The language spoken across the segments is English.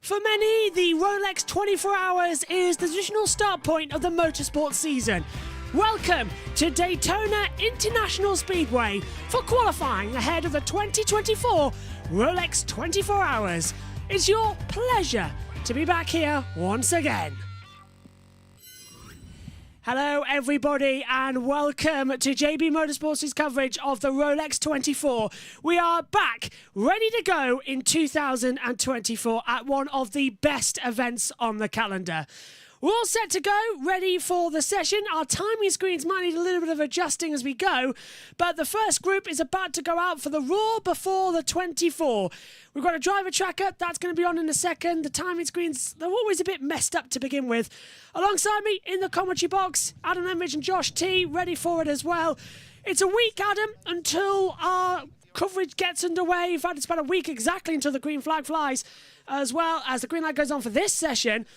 For many, the Rolex 24 Hours is the traditional start point of the motorsport season. Welcome to Daytona International Speedway for qualifying ahead of the 2024 Rolex 24 Hours. It's your pleasure to be back here once again. Hello everybody and welcome to JBMotorsports' coverage of the Rolex 24. We are back, ready to go in 2024 at one of the best events on the calendar. We're all set to go, ready for the session. Our timing screens might need a little bit of adjusting as we go, but the first group is about to go out for the Raw before the 24. We've got a driver tracker, that's going to be on in a second. The timing screens, they're always a bit messed up to begin with. Alongside me in the commentary box, Adam Lemridge and Josh T, ready for it as well. It's a week, Adam, until our coverage gets underway. In fact, it's about a week exactly until the green flag flies, as well as the green light goes on for this session.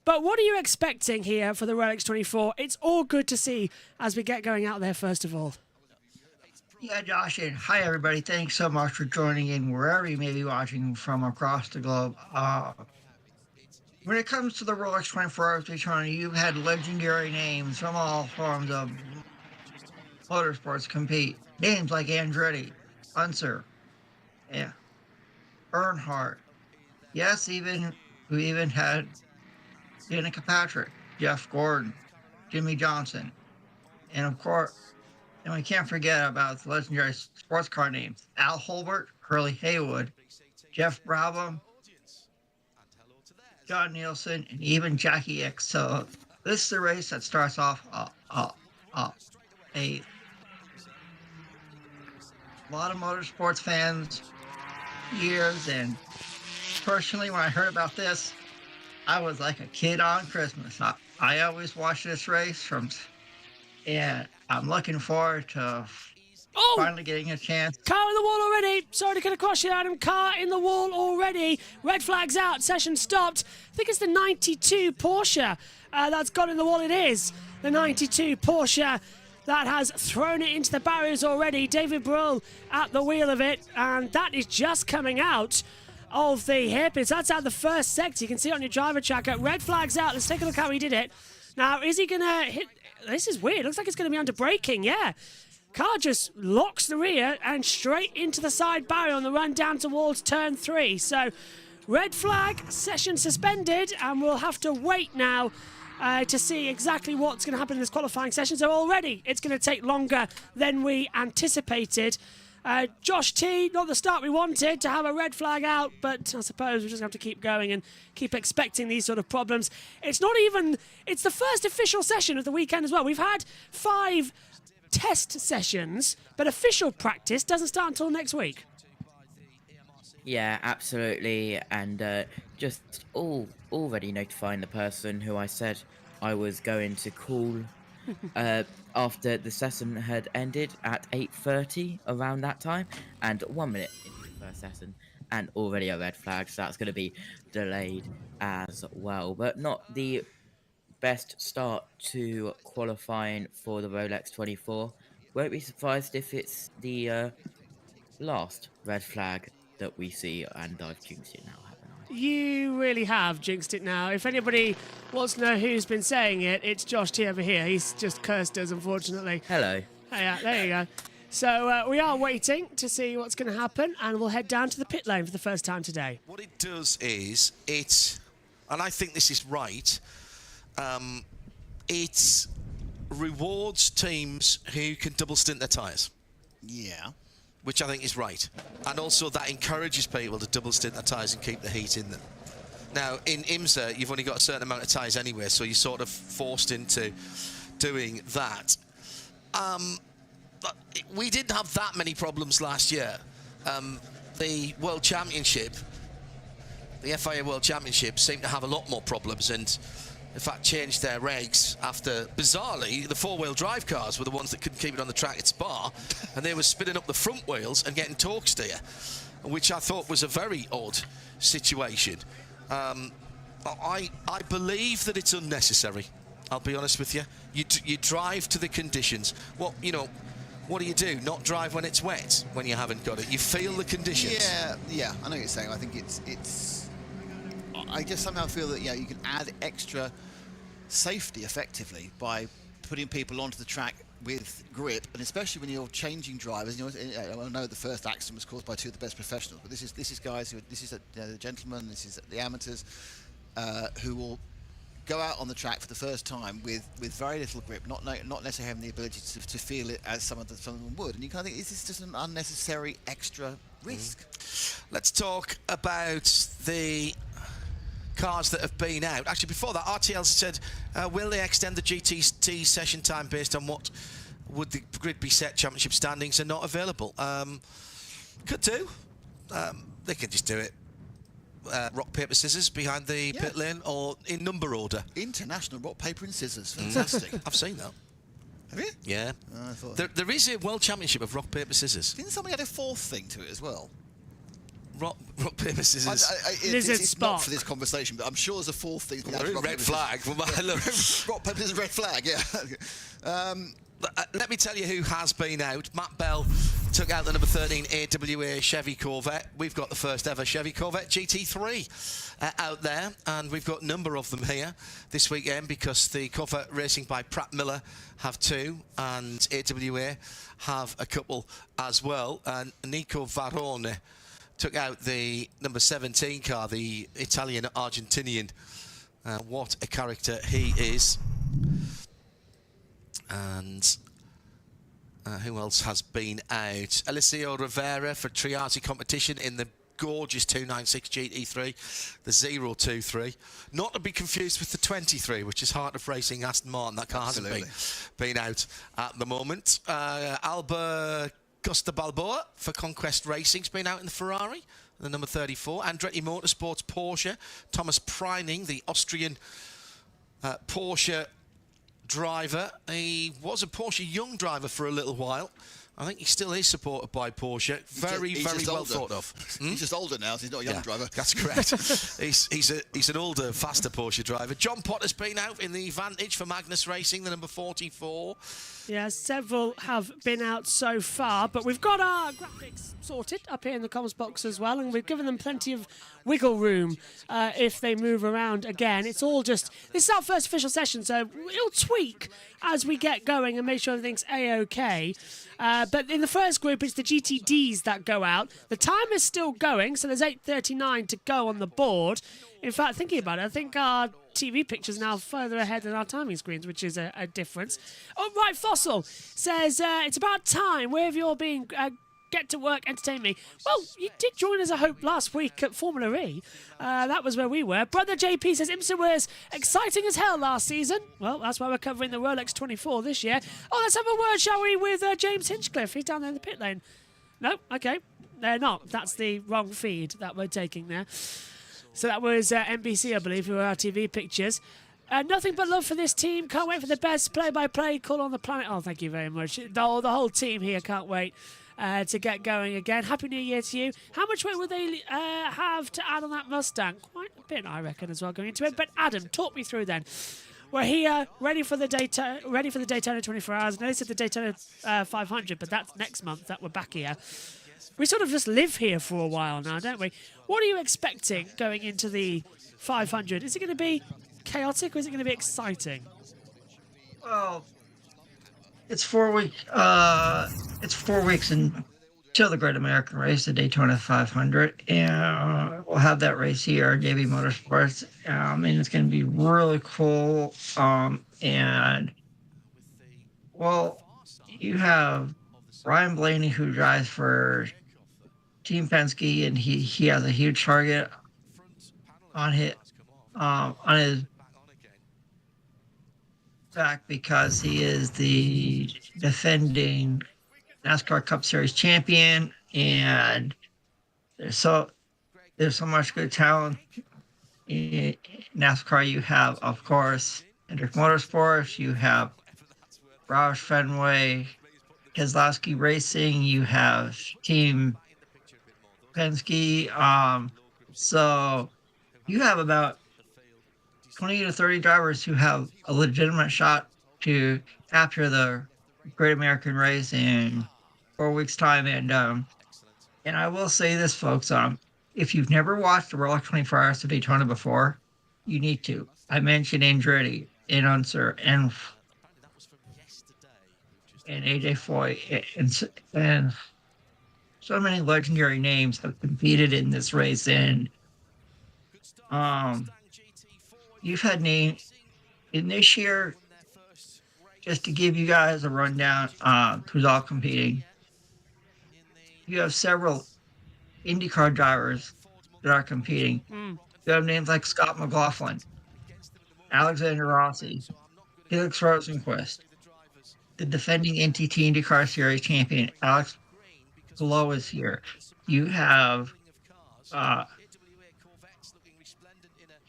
But what are you expecting here for the Rolex 24? It's all good to see as we get going out there, first of all. Yeah, Josh, and hi, everybody. Thanks so much for joining in wherever you may be watching from across the globe. When it comes to the Rolex 24 Hours Daytona, you've had legendary names from all forms of motorsports compete. Names like Andretti, Unser, yeah, Earnhardt. Yes, we even had Danica Patrick, Jeff Gordon, Jimmy Johnson, and of course, and we can't forget about the legendary sports car names: Al Holbert, Hurley Haywood, Jeff Brabham, John Nielsen, and even Jackie Ickx. So this is a race that starts off a lot of motorsports fans years, and personally, when I heard about this, I was like a kid on Christmas. I always watch this race and I'm looking forward to finally getting a chance. Car in the wall already. Sorry to cut across you, Adam. Car in the wall already. Red flag's out. Session stopped. I think it's the 92 Porsche that's got in the wall. It is the 92 Porsche that has thrown it into the barriers already. David Brühl at the wheel of it, and that is just coming out of the hairpins. That's out the first sector. You can see it on your driver tracker. Red flag's out. Let's take a look how he did it. Now, is he going to hit? This is weird. Looks like it's going to be under braking. Yeah. Car just locks the rear and straight into the side barrier on the run down towards turn 3. So, red flag, session suspended, and we'll have to wait now to see exactly what's going to happen in this qualifying session. So already it's going to take longer than we anticipated. Josh T, not the start we wanted, to have a red flag out, but I suppose we just have to keep going and keep expecting these sort of problems. It's the first official session of the weekend as well. We've had 5 test sessions, but official practice doesn't start until next week. Yeah, absolutely, and just already notifying the person who I said I was going to call after the session had ended at 8:30 around that time, and 1 minute into the first session, and already a red flag, so that's going to be delayed as well. But not the best start to qualifying for the Rolex 24. Won't be surprised if it's the last red flag that we see, and I've jinxed it now, haven't I? You really have jinxed it now. If anybody wants to know who's been saying it, it's Josh T over here. He's just cursed us, unfortunately. Hello. Yeah, there you go. So we are waiting to see what's going to happen, and we'll head down to the pit lane for the first time today. What it does is and I think this is right, it rewards teams who can double stint their tyres. Yeah. Which I think is right. And also that encourages people to double stint their tyres and keep the heat in them. Now, in IMSA, you've only got a certain amount of tyres anyway, so you're sort of forced into doing that. But we didn't have that many problems last year. The World Championship, the FIA World Championship, seemed to have a lot more problems, and in fact changed their regs after, bizarrely, the 4-wheel drive cars were the ones that couldn't keep it on the track at Spa, and they were spinning up the front wheels and getting torque steer, which I thought was a very odd situation. I believe that it's unnecessary. I'll be honest with you. You drive to the conditions. What do? Not drive when it's wet, when you haven't got it. You feel the conditions. Yeah, I know what you're saying. I think it's I just somehow feel that you can add extra safety effectively by putting people onto the track with grip, and especially when you're changing drivers. I know the first accident was caused by two of the best professionals, but this is guys who the gentlemen, this is the amateurs who will go out on the track for the first time with very little grip, not necessarily having the ability to feel it as some of them would, and you kind of think, is this just an unnecessary extra risk? Let's talk about the cars that have been out. Actually, before that, RTL said, will they extend the GTT session time based on what would the grid be set championship standings are not available? Could do. They could just do it. Rock, paper, scissors behind the pit lane, or in number order. International rock, paper and scissors. Fantastic. I've seen that. Have you? Yeah. I thought There is a world championship of rock, paper, scissors. Didn't somebody add a fourth thing to it as well? Rock, paper, scissors. It's not for this conversation, but I'm sure there's a fourth thing. Red flag. Rock, paper, scissors, red flag, yeah. Let me tell you who has been out. Matt Bell took out the number 13 AWA Chevy Corvette. We've got the first ever Chevy Corvette GT3 out there, and we've got a number of them here this weekend because the Corvette Racing by Pratt Miller have two, and AWA have a couple as well. And Nico Varone took out the number 17 car, the Italian-Argentinian. What a character he is. And who else has been out? Eliseo Rivera for Triati competition in the gorgeous 296 GT3, the 023. Not to be confused with the 23, which is Heart of Racing Aston Martin. That car hasn't been out at the moment. Alba Costa Balboa for Conquest Racing's been out in the Ferrari, the number 34. Andretti Motorsports Porsche. Thomas Preining, the Austrian Porsche driver. He was a Porsche young driver for a little while. I think he still is supported by Porsche. Very well thought of. He's just older now, so he's not a young driver. That's correct. he's an older, faster Porsche driver. John Potter's been out in the Vantage for Magnus Racing, the number 44. Yeah, several have been out so far, but we've got our graphics sorted up here in the comms box as well, and we've given them plenty of wiggle room if they move around again. It's all just, this is our first official session, so it'll tweak as we get going and make sure everything's A-OK. But in the first group, it's the GTDs that go out. The time is still going, so there's 8:39 to go on the board. In fact, thinking about it, I think our TV picture's now further ahead than our timing screens, which is a difference. Oh, right, Fossil says, it's about time. Where have you all been? Get to work, entertain me. Well, you did join us, I hope, last week at Formula E. That was where we were. Brother JP says, IMSA was exciting as hell last season. Well, that's why we're covering the Rolex 24 this year. Oh, let's have a word, shall we, with James Hinchcliffe. He's down there in the pit lane. No? Okay. They're not. That's the wrong feed that we're taking there. So that was NBC, I believe, who were our TV pictures. Nothing but love for this team. Can't wait for the best play-by-play call on the planet. Oh, thank you very much. The whole team here can't wait to get going again. Happy New Year to you. How much weight will they have to add on that Mustang? Quite a bit, I reckon, as well, going into it. But Adam, talk me through then. We're here, ready for the Daytona 24 Hours. No, they said the Daytona 500, but that's next month that we're back here. We sort of just live here for a while now, don't we? What are you expecting going into the 500? Is it going to be chaotic or is it going to be exciting? Well, it's 4 weeks. It's 4 weeks until the Great American Race, the Daytona 500, and we'll have that race here at JBMotorsports. And it's going to be really cool. And well, you have Ryan Blaney, who drives for Team Penske, and he has a huge target on his back because he is the defending NASCAR Cup Series champion, and there's so much good talent in NASCAR. You have, of course, Hendrick Motorsports. You have Roush Fenway, Keselowski Racing. You have Team Penske. So you have about 20 to 30 drivers who have a legitimate shot to capture the Great American Race in 4 weeks' time. And I will say this, folks, if you've never watched the Rolex 24 Hours of Daytona before, you need to. I mentioned Andretti and Unser and AJ Foy and so many legendary names have competed in this race. And you've had names in this year, just to give you guys a rundown who's all competing. You have several IndyCar drivers that are competing. You have names like Scott McLaughlin, Alexander Rossi, Felix Rosenquist, the defending NTT IndyCar Series champion, Alex Palou is here. You have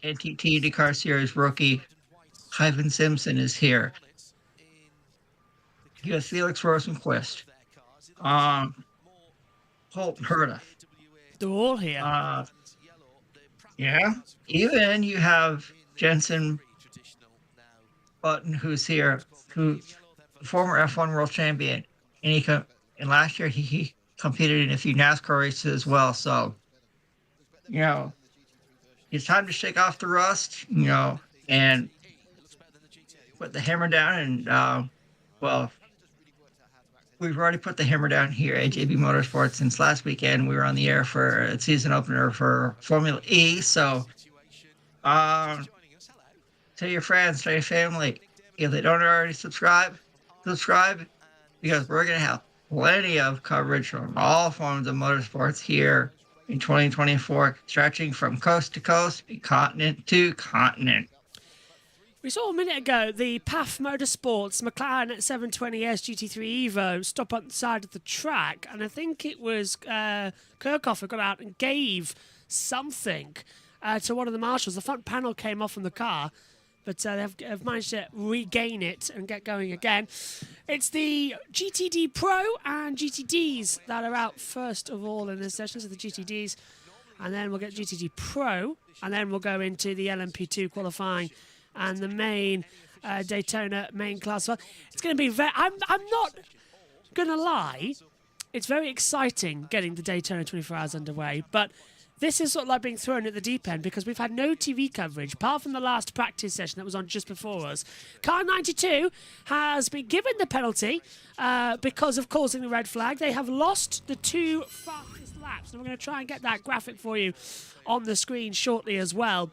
NTT IndyCar Series rookie Hyven Simpson is here. You have Felix Rosenquist, Colton Herta. They're all here. Yeah. Even you have Jensen Button, who's here, who former F1 world champion, and last year he competed in a few NASCAR races as well. So, it's time to shake off the rust, and put the hammer down. And we've already put the hammer down here at JBMotorsports since last weekend. We were on the air for a season opener for Formula E. So, tell your friends, tell your family. If they don't already subscribe, because we're going to have plenty of coverage from all forms of motorsports here in 2024, stretching from coast to coast, continent to continent. We saw a minute ago the PAF Motorsports McLaren 720S GT3 Evo stop on the side of the track, and I think it was Kirchhoff who got out and gave something to one of the marshals. The front panel came off from the car, but they've managed to regain it and get going again. It's the GTD Pro and GTDs that are out first of all in this session, so the GTDs, and then we'll get GTD Pro, and then we'll go into the LMP2 qualifying and the main Daytona main class. Well, it's going to be very... I'm not going to lie. It's very exciting getting the Daytona 24 Hours underway, but this is sort of like being thrown at the deep end because we've had no TV coverage apart from the last practice session that was on just before us. Car 92 has been given the penalty because of causing the red flag. They have lost the 2 fastest laps. And we're going to try and get that graphic for you on the screen shortly as well.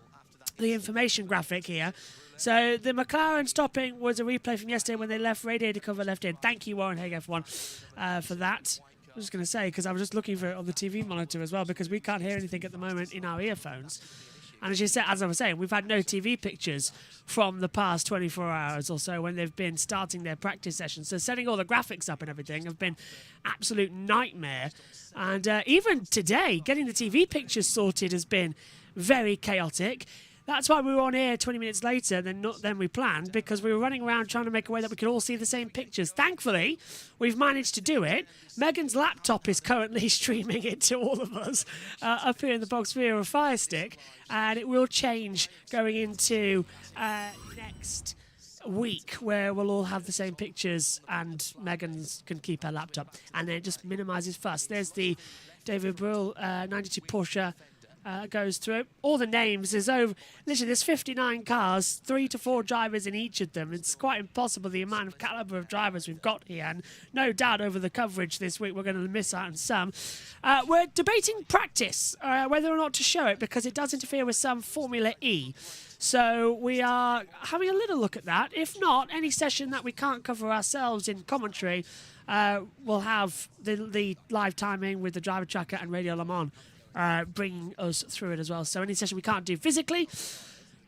The information graphic here. So the McLaren stopping was a replay from yesterday when they left radiator cover left in. Thank you, Warren Haig, F1, for that. I was just going to say, because I was just looking for it on the TV monitor as well, because we can't hear anything at the moment in our earphones. And as I was saying, we've had no TV pictures from the past 24 hours or so when they've been starting their practice sessions. So setting all the graphics up and everything have been absolute nightmare. And even today, getting the TV pictures sorted has been very chaotic. That's why we were on air 20 minutes later than we planned, because we were running around trying to make a way that we could all see the same pictures. Thankfully, we've managed to do it. Megan's laptop is currently streaming it to all of us up here in the box via a Fire Stick, and it will change going into next week where we'll all have the same pictures and Megan's can keep her laptop. And then it just minimises fuss. There's the David Brill 92 Porsche goes through. All the names, literally there's 59 cars, 3 to 4 drivers in each of them. It's quite impossible the amount of caliber of drivers we've got here, and no doubt over the coverage this week we're going to miss out on some. We're debating practice, whether or not to show it, because it does interfere with some Formula E. So we are having a little look at that. If not, any session that we can't cover ourselves in commentary, we'll have the live timing with the driver tracker and Radio Le Mans bringing us through it as well. So any session we can't do physically,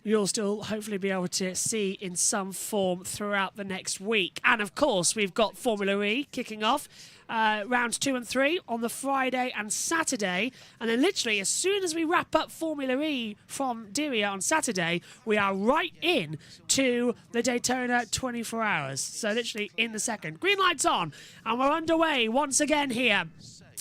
you'll still hopefully be able to see in some form throughout the next week. And of course, we've got Formula E kicking off rounds 2 and 3 on the Friday and Saturday. And then literally as soon as we wrap up Formula E from Diriyah on Saturday, we are right in to the Daytona 24 Hours. So literally in the second. Green lights on, and we're underway once again here.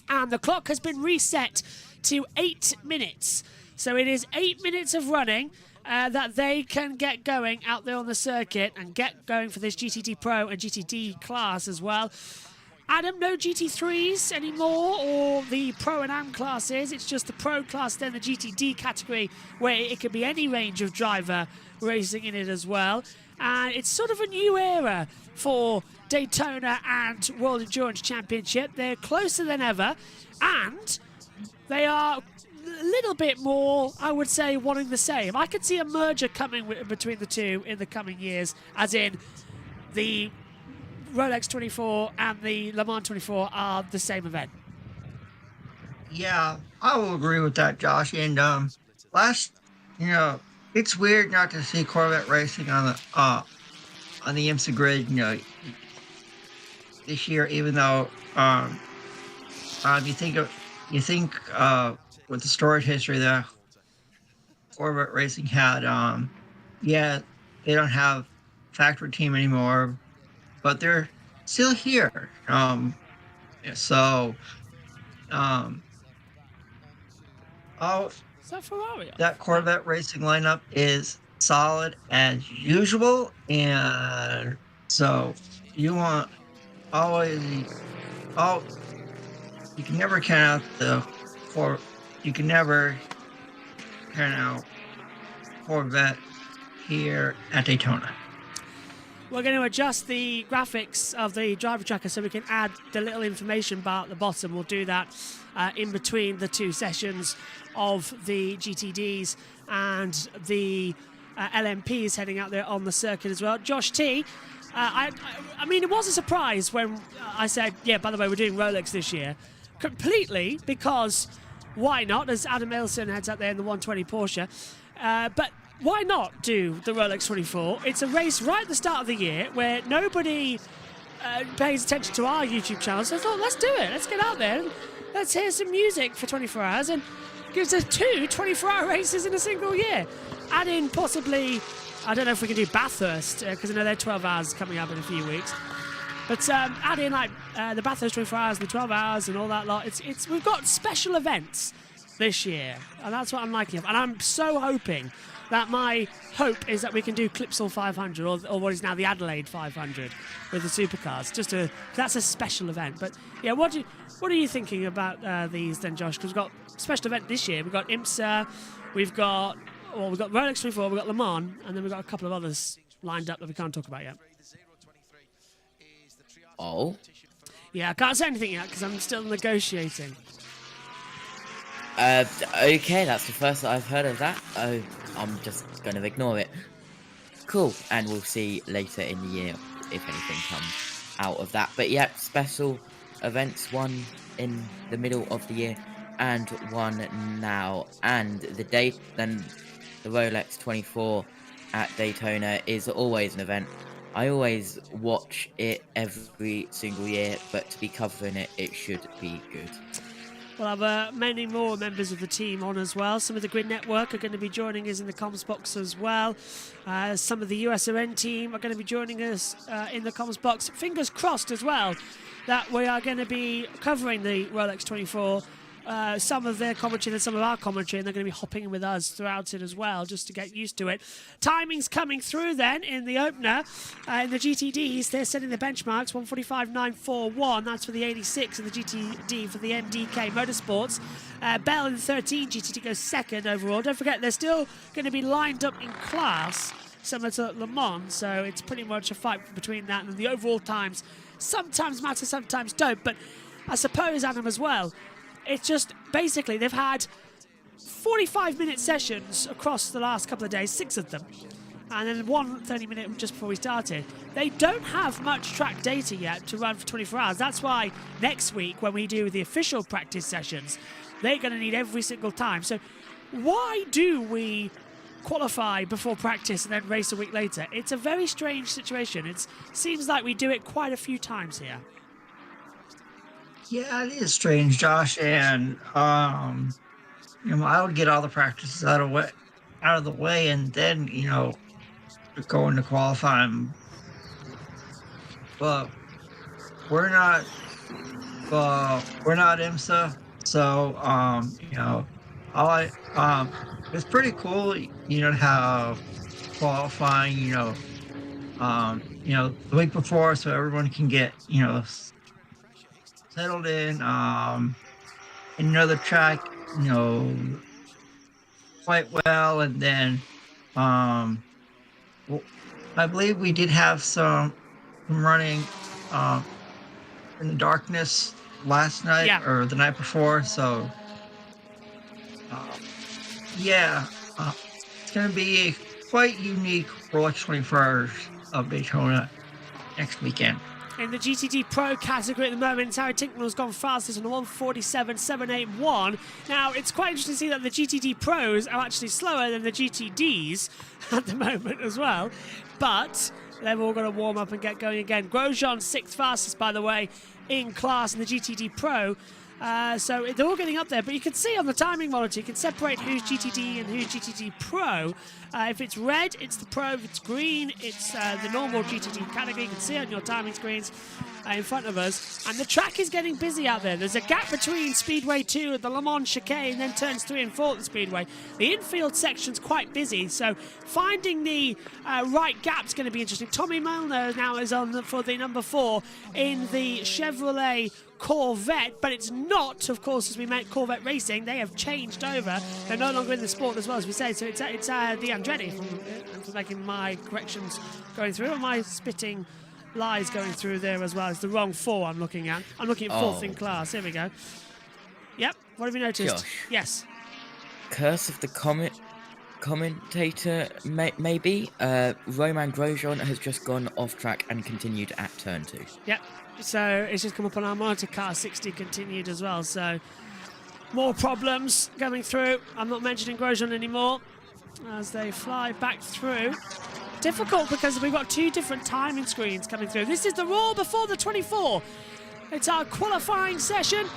And the clock has been reset to 8 minutes. So it is 8 minutes of running that they can get going out there on the circuit and get going for this GTD Pro and GTD class as well. Adam, no GT3s anymore, or the Pro and Am classes. It's just the Pro class, then the GTD category, where it could be any range of driver racing in it as well. And it's sort of a new era for Daytona and World Endurance Championship. They're closer than ever, and they are a little bit more, I would say, wanting the same. I could see a merger coming between the two in the coming years, as in the Rolex 24 and the Le Mans 24 are the same event. Yeah, I will agree with that, Josh. And it's weird not to see Corvette racing on the IMSA grid, this year. Even though you think with the storage history that Corvette racing had, they don't have factory team anymore, but they're still here. Is that Ferrari? That Corvette racing lineup is solid as usual, and so you want always. You can never count out Corvette here at Daytona. We're going to adjust the graphics of the driver tracker so we can add the little information bar at the bottom. We'll do that in between the two sessions of the GTDs and the LMPs heading out there on the circuit as well. Josh T, I mean, it was a surprise when I said, yeah, by the way, we're doing Rolex this year. Completely, because why not? As Adam Ilson heads out there in the 120 Porsche. But why not do the Rolex 24? It's a race right at the start of the year where nobody pays attention to our YouTube channel. So I thought, let's do it. Let's get out there and let's hear some music for 24 hours. And gives us 2 24-hour races in a single year. Add in possibly, I don't know if we can do Bathurst, because I know they're 12 hours coming up in a few weeks. But add in like the Bathurst 24 hours, the 12 hours and all that lot. We've got special events this year. And that's what I'm liking. And I'm so hoping that my hope is that we can do Clipsal 500 or what is now the Adelaide 500 with the supercars. That's a special event. But yeah, what are you thinking about these then, Josh? Because we've got special event this year. We've got IMSA, we've got Rolex 24, we've got Le Mans, and then we've got a couple of others lined up that we can't talk about yet. Oh? Yeah, I can't say anything yet because I'm still negotiating. Okay, that's the first that I've heard of that. Oh, I'm just going to ignore it. Cool, and we'll see later in the year if anything comes out of that. But yeah, special events, one in the middle of the year and one now. And the Rolex 24 at Daytona is always an event. I always watch it every single year, but to be covering it, it should be good. We'll have many more members of the team on as well. Some of the Grid Network are going to be joining us in the comms box as well. Some of the USRN team are going to be joining us in the comms box. Fingers crossed as well that we are going to be covering the Rolex 24. Some of their commentary and some of our commentary, and they're going to be hopping in with us throughout it as well, just to get used to it. Timing's coming through then in the opener. In the GTDs, they're setting the benchmarks, 1:45.941. That's for the 86 and the GTD for the MDK Motorsports. Bell in 13, GTD goes second overall. Don't forget, they're still going to be lined up in class, similar to Le Mans, so it's pretty much a fight between that, and the overall times sometimes matter, sometimes don't. But I suppose, Adam, as well, it's just basically they've had 45-minute sessions across the last couple of days, 6 of them, and then one 30-minute just before we started. They don't have much track data yet to run for 24 hours. That's why next week, when we do the official practice sessions, they're going to need every single time. So why do we qualify before practice and then race a week later? It's a very strange situation. It seems like we do it quite a few times here. Yeah, it is strange, Josh, and I would get all the practices out of the way, and then go into qualifying. But we're not IMSA, so it's pretty cool, to have qualifying, the week before, so everyone can get settled in another track, quite well, and then well, I believe we did have some running in the darkness last night or the night before, so it's going to be a quite unique Rolex 24 Hours of Daytona next weekend. In the GTD Pro category at the moment, Harry Tincknell's gone fastest on a 1:47.781. Now, it's quite interesting to see that the GTD Pros are actually slower than the GTDs at the moment as well. But they've all got to warm up and get going again. Grosjean, 6th fastest, by the way, in class in the GTD Pro. So they're all getting up there, but you can see on the timing monitor, you can separate who's GTD and who's GTD Pro. If it's red, it's the Pro. If it's green, it's the normal GTD category. You can see it on your timing screens in front of us. And the track is getting busy out there. There's a gap between Speedway 2 at the Le Mans chicane, and then turns 3 and 4 at the Speedway. The infield section's quite busy, so finding the right gap's going to be interesting. Tommy Milner now is on for the number 4 in the Chevrolet Corvette, but it's not, of course, as we meant, Corvette Racing. They have changed over. They're no longer in the sport as well, as we say. So it's the Andretti, for making my corrections going through, or my spitting lies going through there as well. It's the wrong 4 I'm looking at. I'm looking at 4th in class. Here we go. Yep. What have you noticed? Josh. Yes. Curse of the commentator, maybe. Romain Grosjean has just gone off track and continued at turn 2. Yep. So it's just come up on our monitor. Car 60 continued as well. So more problems coming through. I'm not mentioning Grosjean anymore as they fly back through. Difficult because we've got 2 different timing screens coming through. This is the Raw before the 24. It's our qualifying session.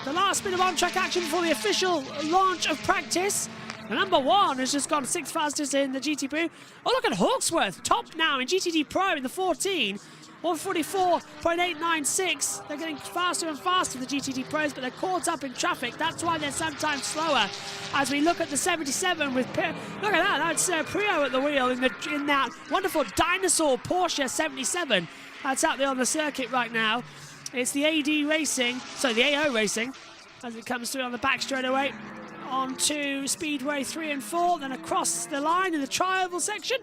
The last bit of on-track action before the official launch of practice. The number 1 has just gone 6th fastest in the GT Pro. Oh, look at Hawksworth, top now in GTD Pro in the 14. 144.896. They're getting faster and faster, the GTD Pros, but they're caught up in traffic. That's why they're sometimes slower. As we look at the 77 with look at that. That's Prio at the wheel in that wonderful dinosaur Porsche 77. That's out there on the circuit right now. It's the AO Racing, as it comes through on the back straight away. On to Speedway 3 and 4, then across the line in the tri-oval section.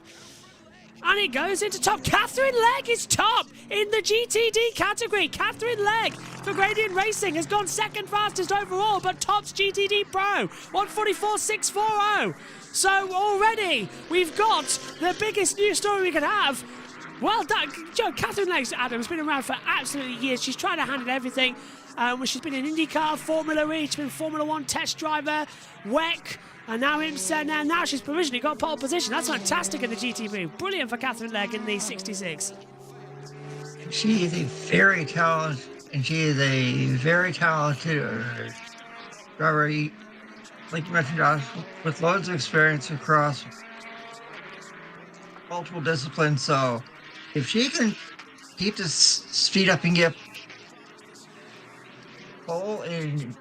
And it goes into top. Catherine Legg is top in the GTD category. Catherine Legg for Gradient Racing has gone 2nd fastest overall, but tops GTD Pro. 1:44.640. So already we've got the biggest news story we could have. Well done. Catherine Legg, Adam, has been around for absolutely years. She's trying to handle everything. She's been in IndyCar, Formula E, she's been Formula 1 test driver, WEC, and now IMSA. Now she's provisionally got pole position. That's fantastic in the GTB. Brilliant for Catherine Legg in the 66. She is a very talented, driver. Like you mentioned, Josh, with loads of experience across multiple disciplines. So if she can keep this speed up and get pole in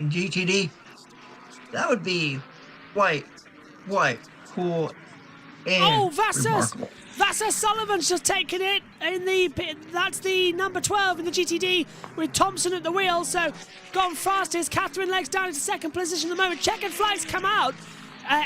GTD, that would be quite cool and remarkable. Vasser Sullivan's just taken it in that's the number 12 in the GTD with Thompson at the wheel. So gone fastest. Catherine Legg's down into 2nd position at the moment. Checkered flags come out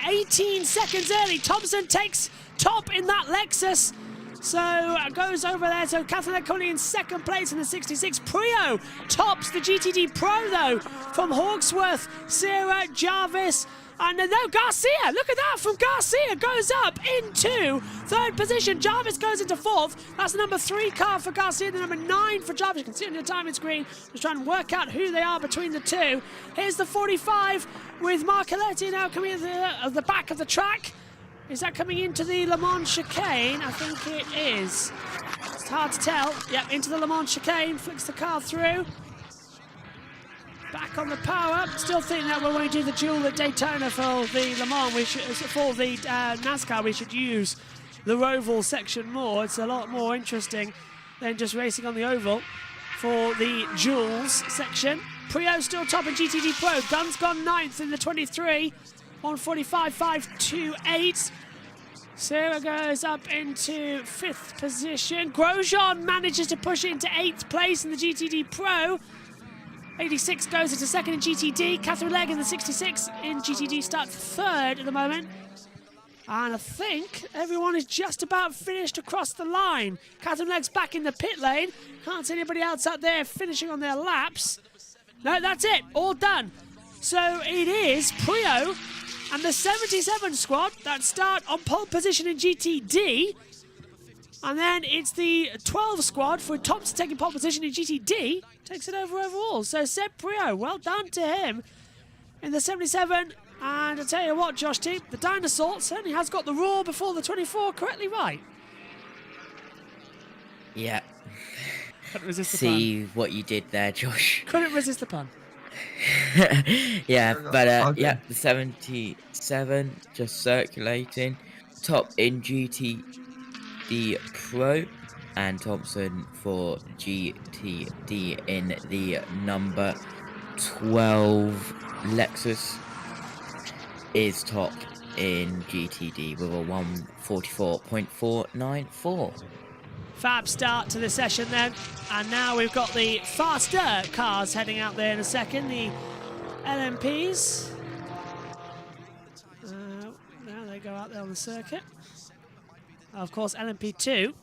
18 seconds early. Thompson takes top in that Lexus. So goes over there. So Catherine Legg currently in 2nd place in the 66. Prio tops the GTD Pro though from Hawksworth, Sarah, Jarvis. And no, Garcia, look at that, from Garcia, goes up into 3rd position. Jarvis goes into 4th. That's the number 3 car for Garcia, the number 9 for Jarvis. You can see it on your timing screen. Just trying to work out who they are between the 2. Here's the 45 with Marcoletti now coming at the back of the track. Is that coming into the Le Mans chicane? I think it is. It's hard to tell. Yep, into the Le Mans chicane, flicks the car through. Back on the power. Still think that when we do the duel at Daytona for the Le Mans, for the NASCAR, we should use the oval section more. It's a lot more interesting than just racing on the oval for the duels section. Prio still top in GTD Pro. Gunn's gone 9th in the 23. 1:45.528. Sarah goes up into 5th position. Grosjean manages to push it into 8th place in the GTD Pro. 86 goes into second in GTD. Catherine Legg in the 66 in GTD starts third at the moment. And I think everyone is just about finished across the line. Catherine Legg's back in the pit lane. Can't see anybody else out there finishing on their laps. No, that's it. All done. So it is Prio and the 77 squad that start on pole position in GTD. And then it's the 12 squad for Thompson taking pole position in GTD. Takes it over overall. So Seb Prio, well done to him in the 77. And I tell you what, Josh T, the dinosaur certainly has got the roar before the 24 correctly right. Yeah. Couldn't resist the See pun. what you did there, Josh. Couldn't resist the pun. Yeah, but Okay. yeah, the 77 just circulating. Top in GTD Pro, and Thompson for GTD in the number 12 Lexus is top in GTD with a 144.494. Fab start to the session then. And now we've got the faster cars heading out there in a second. The LMPs. Now they go out there on the circuit. Of course, LMP2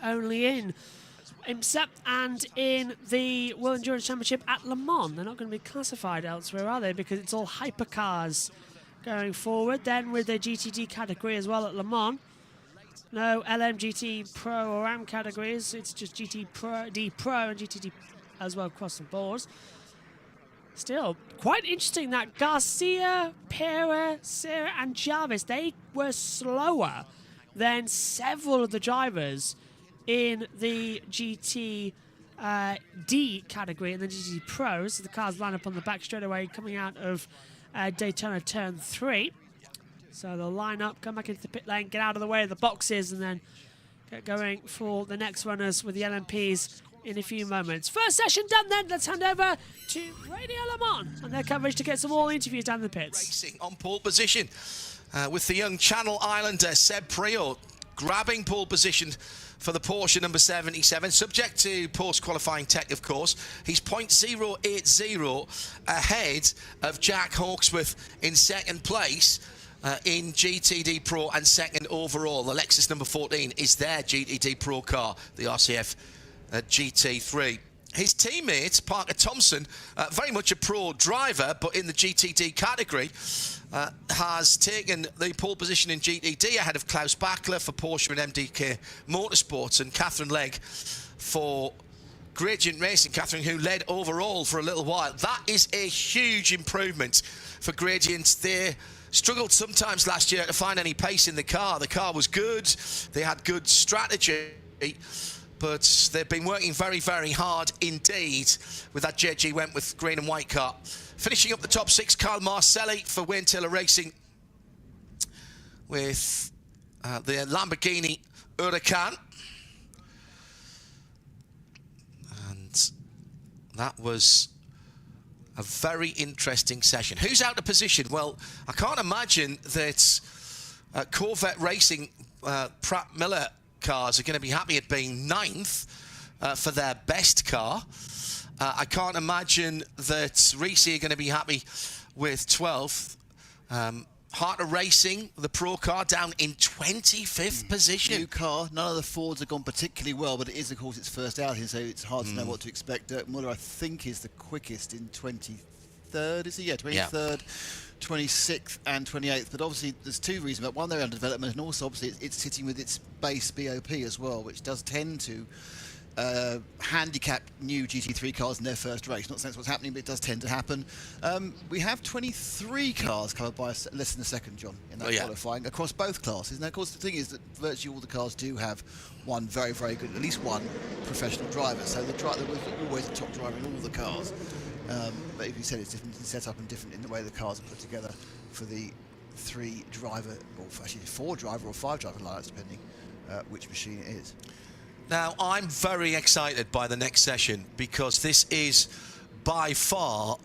only in IMSA and in the World Endurance Championship at Le Mans. They're not going to be classified elsewhere, are they? Because it's all hypercars going forward. Then with the GTD category as well at Le Mans. No LM, GT Pro or AM categories. It's just GT Pro, D Pro and GTD as well across the boards. Still, quite interesting that Garcia, Pera, Serra and Jarvis, they were slower than several of the drivers in the GT D category and the GT Pro. So the cars line up on the back straight away coming out of Daytona Turn 3. So they'll line up, come back into the pit lane, get out of the way of the boxes, and then get going for the next runners with the LMPs in a few moments. First session done then. Let's hand over to Radio Le Mans and their coverage to get some more interviews down the pits. Racing on pole position with the young Channel Islander Seb Prio grabbing pole position for the Porsche number 77, subject to post-qualifying tech, of course. He's 0.080 ahead of Jack Hawksworth in second place. In GTD Pro and second overall. The Lexus number 14 is their GTD Pro car, the RCF GT3. His teammate, Parker Thompson, very much a pro driver, but in the GTD category, has taken the pole position in GTD ahead of Klaus Bachler for Porsche and MDK Motorsports, and Catherine Legg for Gradient Racing. Catherine, who led overall for a little while. That is a huge improvement for Gradient. They struggled sometimes last year to find any pace in the car. The car was good. They had good strategy, but they've been working very, very hard indeed with that JG Wentworth green and white car. Finishing up the top six, Carl Marcelli for Wayne Taylor Racing with the Lamborghini Huracan. And that was a very interesting session. Who's out of position? Well, I can't imagine that Corvette Racing Pratt Miller cars are going to be happy at being 9th for their best car. I can't imagine that Reese are going to be happy with 12th. Harter Racing, the pro car, down in 25th position. New car. None of the Fords have gone particularly well, but it is, of course, its first outing, so it's hard to know what to expect. Dirk Muller, I think, is the quickest in 23rd, is he? Yeah, 23rd, 26th and 28th. But obviously, there's two reasons. But one, they're under development, and also, obviously, it's sitting with its base BOP as well, which does tend to handicap new GT3 cars in their first race. Not saying that's what's happening, but it does tend to happen. We have 23 cars covered by less than a second, John, in that qualifying across both classes. And of course, the thing is that virtually all the cars do have one very, very good, at least one professional driver. So there was always a top driver in all the cars. But if you said it's different in setup and different in the way the cars are put together for the 3-driver, or actually 4-driver or 5-driver lineups, depending which machine it is. Now, I'm very excited by the next session because this is by far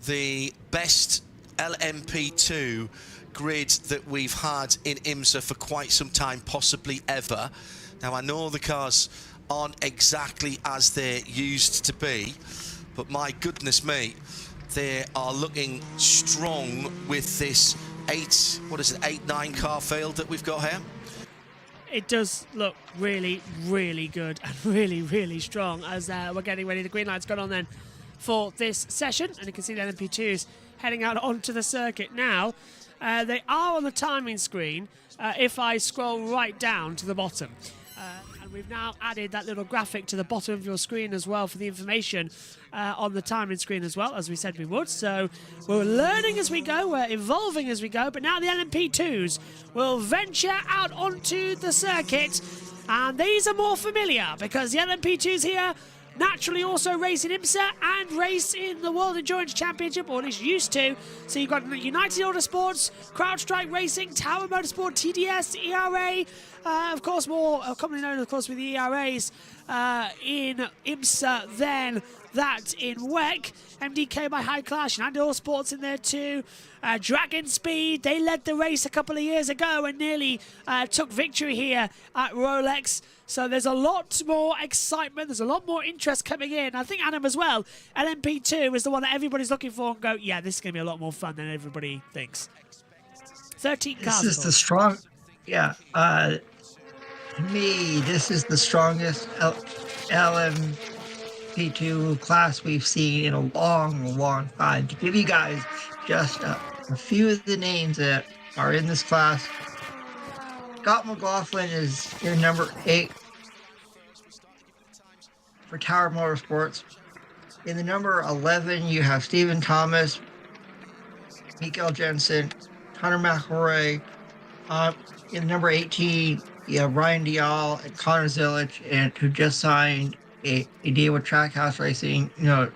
the best LMP2 grid that we've had in IMSA for quite some time, possibly ever. Now, I know the cars aren't exactly as they used to be, But my goodness me, they are looking strong with this 8-9 car field that we've got here. It does look really, really good and really, really strong as we're getting ready. The green light's gone on then for this session, and you can see the LMP2s heading out onto the circuit now. They are on the timing screen if I scroll right down to the bottom. And we've now added that little graphic to the bottom of your screen as well for the information on the timing screen as well, as we said we would. So we're learning as we go, we're evolving as we go, but now the LMP2s will venture out onto the circuit, and these are more familiar because the LMP2s here naturally also race in IMSA and race in the World Endurance Championship, or at least used to. So you've got United Autosports, CrowdStrike Racing, Tower Motorsport, TDS, ERA, of course more commonly known of course with the ERAs in IMSA than that in WEC. MDK by High Class, United Autosports in there too. Dragon Speed, they led the race a couple of years ago and nearly took victory here at Rolex. So there's a lot more excitement, there's a lot more interest coming in. I think, Adam, as well, LMP2 is the one that everybody's looking for and go, yeah, this is going to be a lot more fun than everybody thinks. 13 cars. This is the strong, yeah, to me, this is the strongest LMP2 class we've seen in a long, long time. To give you guys just a few of the names that are in this class, Scott McLaughlin is your number 8 for Tower Motorsports. In the number 11, you have Stephen Thomas, Mikael Jensen, Hunter McElroy. In the number 18, you have Ryan Dial and Connor Zilic, and who just signed a deal with Trackhouse Racing, to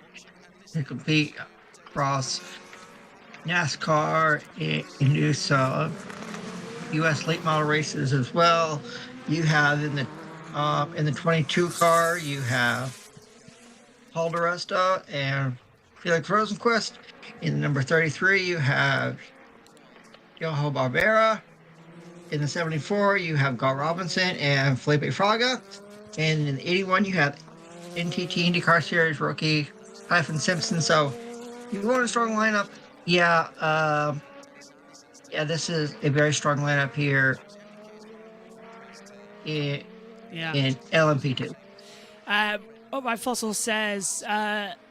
compete across NASCAR and do some U.S. late model races as well. You have in the 22 car, you have Paul DeResta and Felix Rosenquist. In the number 33, you have Yoho Barbera. In the 74, you have Gar Robinson and Felipe Fraga. And in the 81, you have NTT IndyCar Series rookie Hyphen Simpson. So you want a strong lineup? Yeah, this is a very strong lineup here in LMP2. Alright, Fossil says,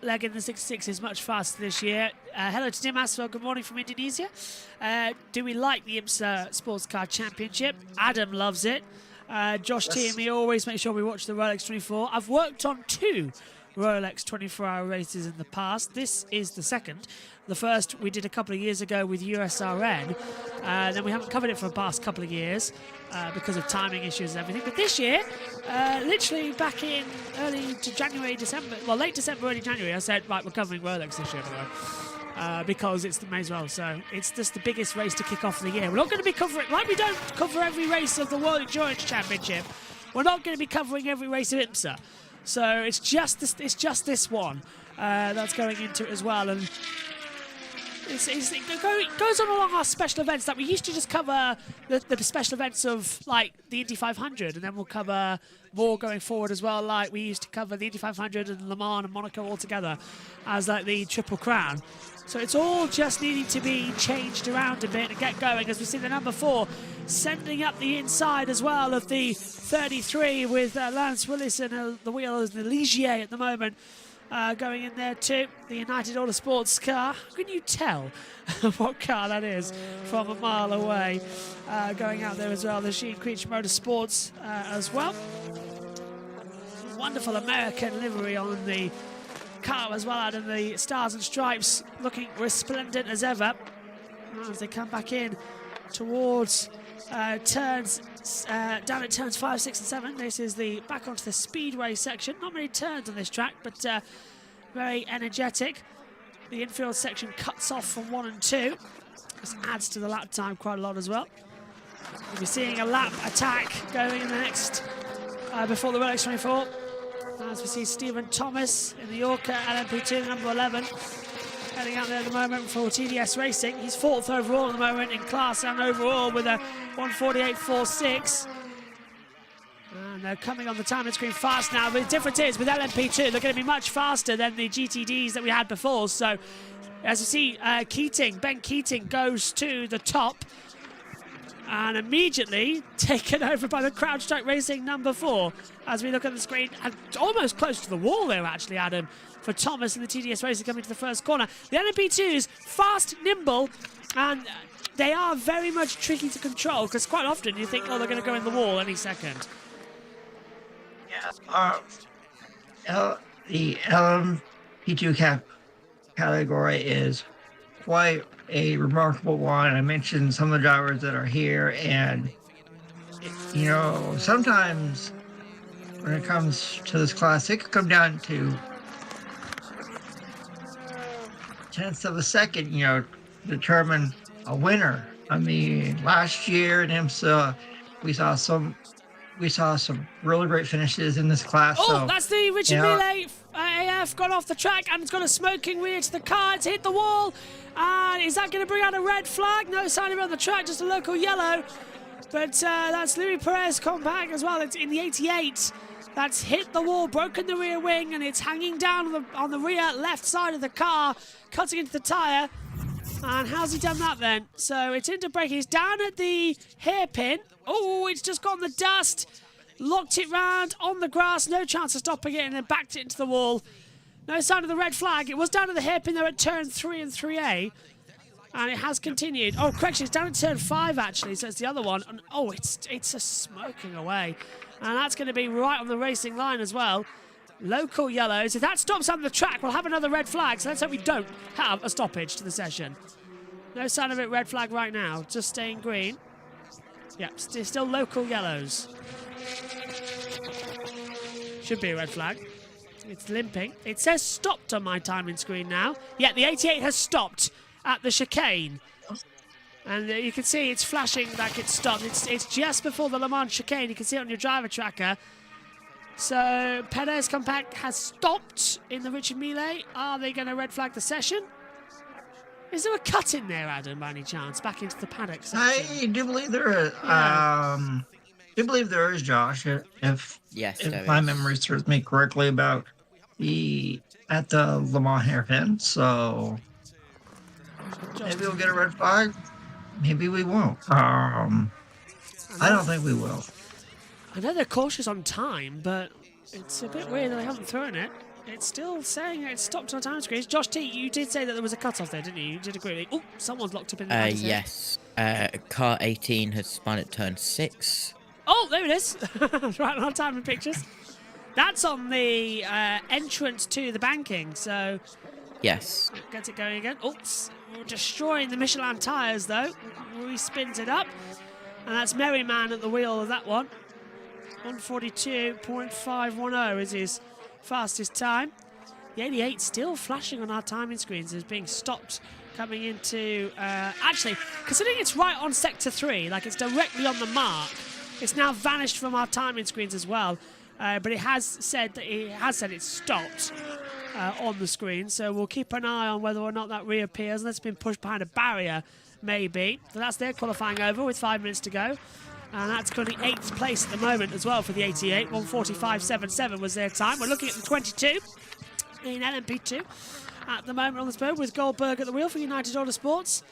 leg in the 66 is much faster this year. Hello to Tim Aswell, good morning from Indonesia. Do we like the IMSA Sports Car Championship? Adam loves it. Josh T and me always make sure we watch the Rolex 24. I've worked on 2 Rolex 24-hour races in the past. This is the second. The first we did a couple of years ago with USRN. Then we haven't covered it for the past couple of years because of timing issues and everything. But this year, literally back in early to January, December, well, late December, early January, I said, right, we're covering Rolex this year anyway. Because it's the may as well. So it's just the biggest race to kick off the year. We're not going to be covering, like we don't cover every race of the World Endurance Championship, we're not going to be covering every race of IMSA. So it's just this one that's going into it as well. And it goes on along our special events that we used to just cover the special events of like the Indy 500, and then we'll cover more going forward as well. Like we used to cover the Indy 500 and Le Mans and Monaco all together as like the Triple Crown. So it's all just needing to be changed around a bit and get going, as we see the number 4 sending up the inside as well of the 33 with Lance Willis and the wheel of the Ligier at the moment. Going in there too, the United Autosports car. How can you tell what car that is from a mile away? Going out there as well, the Sheen Creech Motorsports as well. Wonderful American livery on the car as well, out of the stars and stripes, looking resplendent as ever. As they come back in towards turns, down at turns 5, 6 and 7. This is the back onto the speedway section. Not many turns on this track, but very energetic. The infield section cuts off from 1 and 2. This adds to the lap time quite a lot as well. We'll be seeing a lap attack going in the next, before the Rolex 24. As we see Stephen Thomas in the Yorker LMP2, number 11. Heading out there at the moment for TDS Racing. He's 4th overall at the moment in class and overall with a 148.46. And they're coming on the timing screen fast now. But the difference is, with LMP2, they're going to be much faster than the GTDs that we had before. So, as you see, Ben Keating goes to the top. And immediately taken over by the CrowdStrike Racing number 4. As we look at the screen, and almost close to the wall there, actually, Adam, for Thomas and the TDS Racing coming to the first corner. The LMP2s, fast, nimble, and they are very much tricky to control, because quite often you think, oh, they're going to go in the wall any second. Yeah, the LMP2 category is quite a remarkable one. I mentioned some of the drivers that are here, and you know, sometimes when it comes to this class, it could come down to tenths of a second, you know, to determine a winner. I mean, last year in IMSA, we saw some really great finishes in this class. Oh, so, that's the Richard Mille AF gone off the track, and it's got a smoking rear to the car. It's hit the wall, and is that going to bring out a red flag? No sign of it on the track, just a local yellow. But that's Louis Perez compact as well. It's in the 88. That's hit the wall, broken the rear wing, and it's hanging down on the rear left side of the car, cutting into the tyre. And how's he done that then? So it's into braking. He's down at the hairpin. Oh, it's just got the dust. Locked it round on the grass. No chance of stopping it, and then backed it into the wall. No sign of the red flag. It was down at the hairpin there at turn 3 and 3A. And it has continued. Oh, correction, it's down at turn 5 actually, so it's the other one. And oh, it's a smoking away. And that's going to be right on the racing line as well. Local yellows. If that stops on the track, we'll have another red flag. So let's hope we don't have a stoppage to the session. No sign of it, red flag right now. Just staying green. Yep, still local yellows. Should be a red flag. It's limping. It says stopped on my timing screen now. Yeah, the 88 has stopped at the chicane. And you can see it's flashing like it's stopped. It's just before the Le Mans chicane. You can see it on your driver tracker. So, Perez Compact has stopped in the Richard Mille. Are they going to red flag the session? Is there a cut in there, Adam, by any chance? Back into the paddock section? I do believe there is. Yeah. I believe there is, Josh. If my memory serves me correctly about at the Le Mans hairpin. So maybe we'll get a red flag. Maybe we won't. I don't think we will. I know they're cautious on time, but it's a bit weird that they haven't thrown it. It's still saying it's stopped on time screens. Josh T, you did say that there was a cut-off there, didn't you? You did agree. Oh, someone's locked up in the yes. Car 18 has spun at turn 6. Oh, there it is. Right on our timing pictures. That's on the entrance to the banking, so... Yes. Gets it going again. Oops. We're destroying the Michelin tyres, though. Re-spins it up. And that's Merryman at the wheel of that one. 142.510 is his fastest time. The 88 still flashing on our timing screens as being stopped coming into... actually, considering it's right on sector 3, like it's directly on the mark, it's now vanished from our timing screens as well. But it has said that it's stopped on the screen, so we'll keep an eye on whether or not that reappears. Unless it's been pushed behind a barrier, maybe. So that's their qualifying over with 5 minutes to go. And that's currently 8th place at the moment as well for the 88. 1:45.77 was their time. We're looking at the 22 in LMP2 at the moment on the board with Goldberg at the wheel for United Autosports.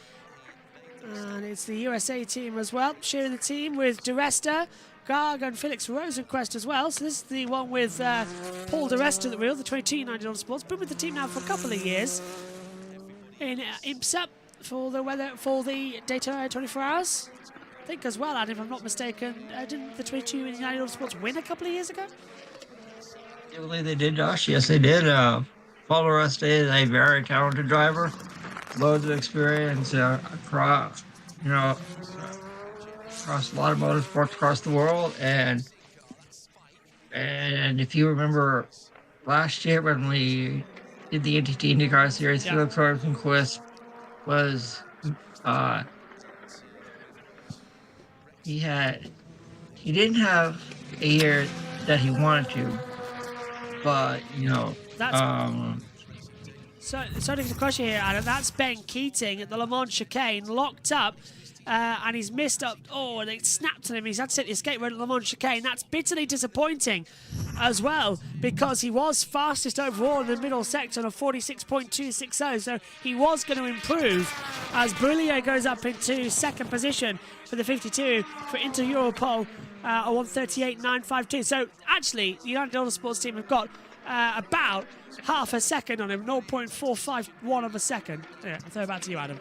And it's the USA team as well, sharing the team with DeResta, Garg and Felix Rosenquist as well. So this is the one with Paul DeResta at the wheel, the 22 United Autosports. Been with the team now for a couple of years in IMSA for the Daytona 24 Hours. I think as well, and if I'm not mistaken, didn't the 22 United Autosports win a couple of years ago? I believe they did, Josh. Yes, they did. Paul DeResta is a very talented driver. Loads of experience across a lot of motorsports across the world. And if you remember last year when we did the NTT IndyCar Series, Felix Rosenquist was he didn't have a year that he wanted to, but So, sorry to question here, Adam. That's Ben Keating at the Le Mans chicane, locked up and he's missed up. Oh, and it snapped on him. He's had to take the escape road at Le Mans chicane. That's bitterly disappointing as well, because he was fastest overall in the middle sector on a 46.260. So he was going to improve as Boulier goes up into second position for the 52 for Inter Europol, a 138.952. So actually, the United Autosports team have got about half a second on him, 0.451 of a second. Yeah, I'll throw it back to you, Adam.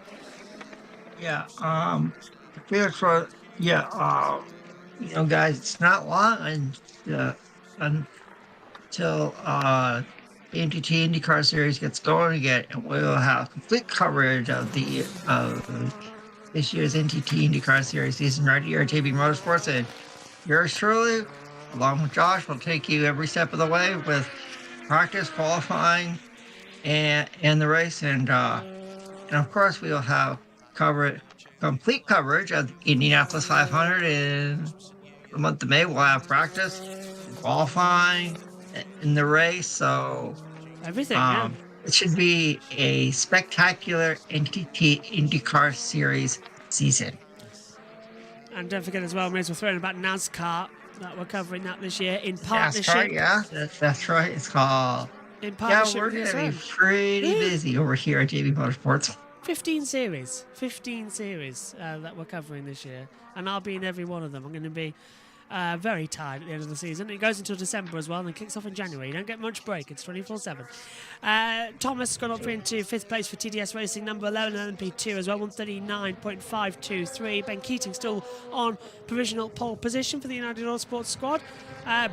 Yeah, guys, it's not long until the NTT IndyCar Series gets going again, and we'll have complete coverage of this year's NTT IndyCar Series season right here at JBMotorsports, and yours truly, along with Josh, will take you every step of the way with practice, qualifying, and the race, and of course we'll have complete coverage of the Indianapolis 500 in the month of May. We'll have practice, qualifying, in the race. So everything. It should be a spectacular NTT IndyCar Series season. And don't forget as well, may as well throw in about NASCAR, that we're covering that this year in partnership. NASCAR, yeah, that's right. It's called. In partnership. Yeah, we're with going to be DSM. pretty busy over here at JB Motorsports. 15 series that we're covering this year, and I'll be in every one of them. I'm going to be very tired at the end of the season. It goes until December as well, and it kicks off in January. You don't get much break. It's 24/7. Thomas has gone up into 5th place for TDS Racing, number 11 LMP2 as well, 139.523. Ben Keating still on provisional pole position for the United Autosports squad,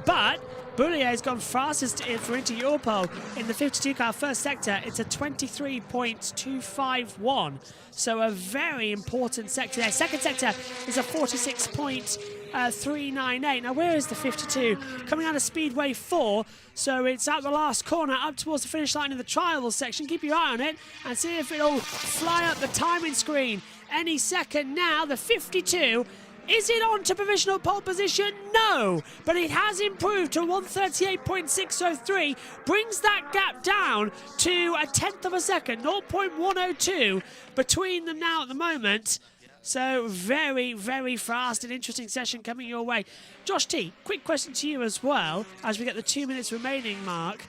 but Boulier has gone fastest for Inter Europol in the 52 car first sector. It's a 23.251, so a very important sector there. Second sector is a 46.398. Now, where is the 52? Coming out of Speedway 4, so it's at the last corner, up towards the finish line in the trial section. Keep your eye on it and see if it'll fly up the timing screen any second now. The 52. Is it on to provisional pole position? No, but it has improved to 138.603, brings that gap down to a tenth of a second, 0.102 between them now at the moment. So very, very fast and interesting session coming your way. Josh T, quick question to you as well, as we get the 2 minutes remaining mark.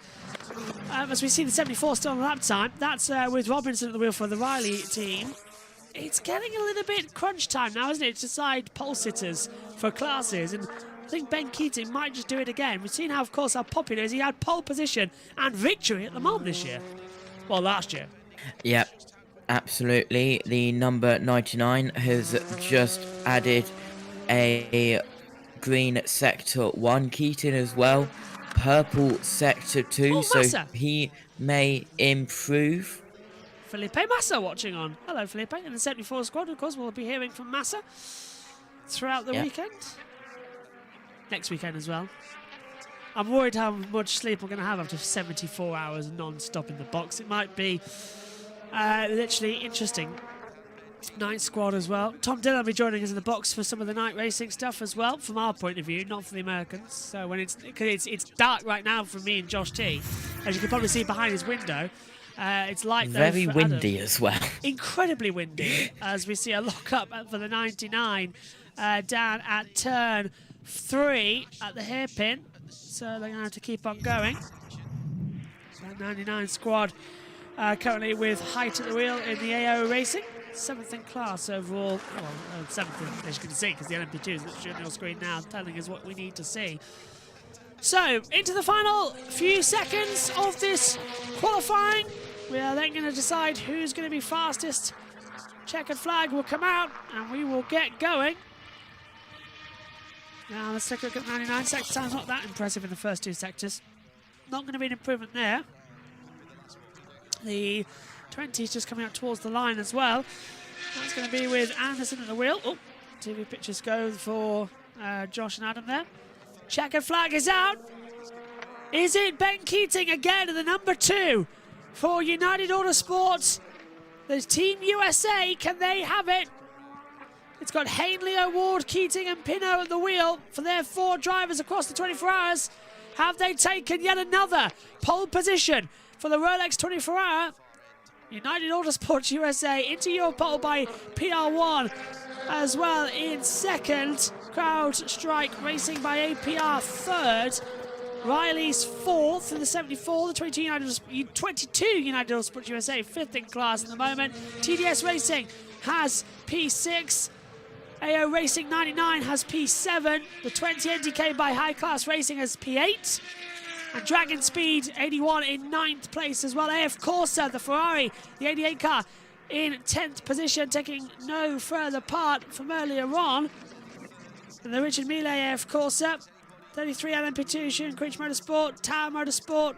As we see the 74 still on lap time, that's with Robinson at the wheel for the Riley team. It's getting a little bit crunch time now, isn't it, to decide pole sitters for classes, and I think Ben Keating might just do it again. We've seen how, of course, how popular he is. He had pole position and victory at Le Mans this year. Well, last year. Yep, absolutely. The number 99 has just added a green sector 1 Keating as well, purple sector 2, so he may improve. Felipe Massa watching on. Hello, Felipe. And the 74 squad, of course, we'll be hearing from Massa throughout the weekend. Next weekend as well. I'm worried how much sleep I'm going to have after 74 hours non-stop in the box. It might be literally interesting. Night squad as well. Tom Dillon will be joining us in the box for some of the night racing stuff as well, from our point of view, not for the Americans. So when it's dark right now for me and Josh T, as you can probably see behind his window. It's light though. Very windy as well. Incredibly windy, as we see a lock-up for the 99 down at turn 3 at the hairpin. So they're going to have to keep on going. That 99 squad currently with height at the wheel in the AO Racing. 7th in class overall. Well, 7th, as you can see, because the LMP2 is literally on your screen now telling us what we need to see. So, into the final few seconds of this qualifying. We are then going to decide who's going to be fastest. Checkered flag will come out and we will get going. Now, let's take a look at 99. Sector time's not that impressive in the first 2 sectors. Not going to be an improvement there. The 20 is just coming up towards the line as well. That's going to be with Anderson at the wheel. Oh, TV pictures go for Josh and Adam there. Checkered flag is out. Is it Ben Keating again at the number 2 for United Autosports? The Team USA, can they have it? It's got Hanley, O'Ward, Keating and Pinot at the wheel for their 4 drivers across the 24 hours. Have they taken yet another pole position for the Rolex 24 hour? United Autosports USA into Europol by PR1. as well in second. CrowdStrike Racing by APR third. Riley's fourth in the 74, the 22 United Autosports USA, fifth in class at the moment. TDS Racing has P6. AO Racing 99 has P7. The 20 NDK by High Class Racing has P8. And Dragon Speed 81 in 9th place as well. AF Corsa, the Ferrari, the 88 car, in 10th position, taking no further part from earlier on. And the Richard Mille AF Corsa, 33 LMP2, Shooting Creech Motorsport, Tower Motorsport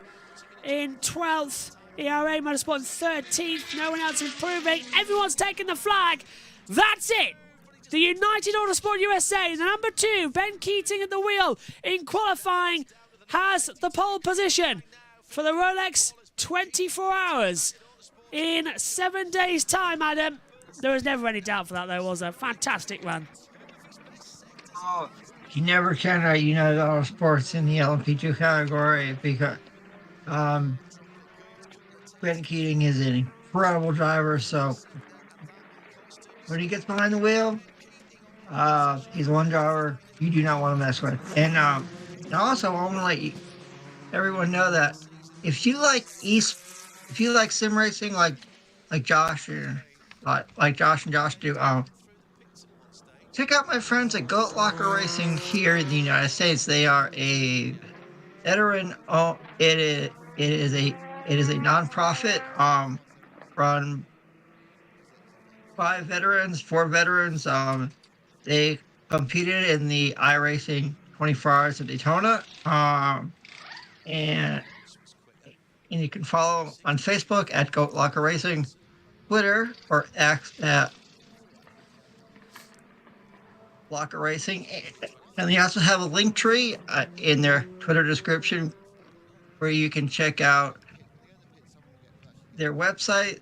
in 12th, ERA Motorsport in 13th. No one else improving. Everyone's taking the flag. That's it. The United Autosport USA, the number 2, Ben Keating at the wheel in qualifying, has the pole position for the Rolex 24 hours in 7 days' time, Adam. There was never any doubt for that, though, was there? Fantastic run. Oh, you never can write United Autosports in the LMP2 category because Ben Keating is an incredible driver. So when he gets behind the wheel, he's one driver you do not want to mess with. And also, I want to let everyone know that if you like sim racing, like Josh and Josh do, check out my friends at Goat Locker Racing here in the United States. They are a veteran. It is a nonprofit run by veterans, for veterans. They competed in the iRacing 24 Hours of Daytona, and you can follow on Facebook at Goat Locker Racing, Twitter or X at Locker Racing, and they also have a link tree in their Twitter description where you can check out their website,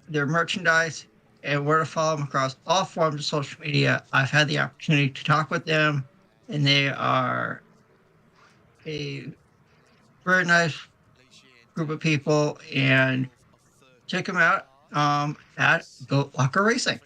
their merchandise, and where to follow them across all forms of social media. I've had the opportunity to talk with them, and they are a very nice group of people, and check them out at Goat Locker Racing.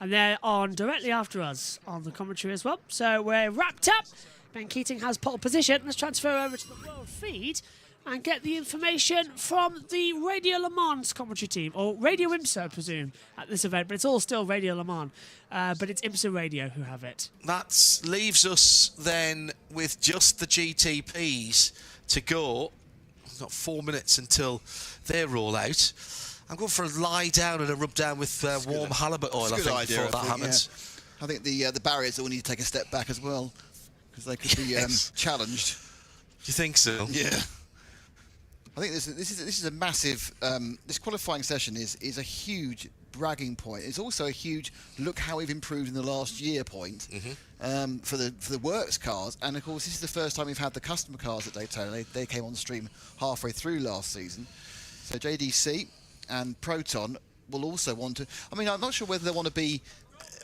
And they're on directly after us on the commentary as well. So we're wrapped up. Ben Keating has pole position. Let's transfer over to the world feed and get the information from the Radio Le Mans commentary team, or Radio IMSA, I presume, at this event. But it's all still Radio Le Mans. But it's IMSA Radio who have it. That leaves us then with just the GTPs to go. We've got 4 minutes until they roll out. I'm going for a lie down and a rub down with warm halibut oil, I think, before that happens. Yeah. I think the barriers all need to take a step back as well, because they could be challenged. Do you think so? Yeah. I think this is a massive. This qualifying session is a huge bragging point. It's also a huge look how we've improved in the last year point for the works cars. And of course, this is the first time we've had the customer cars at Daytona. They came on stream halfway through last season. So JDC and Proton will also want to. I mean, I'm not sure whether they want to be.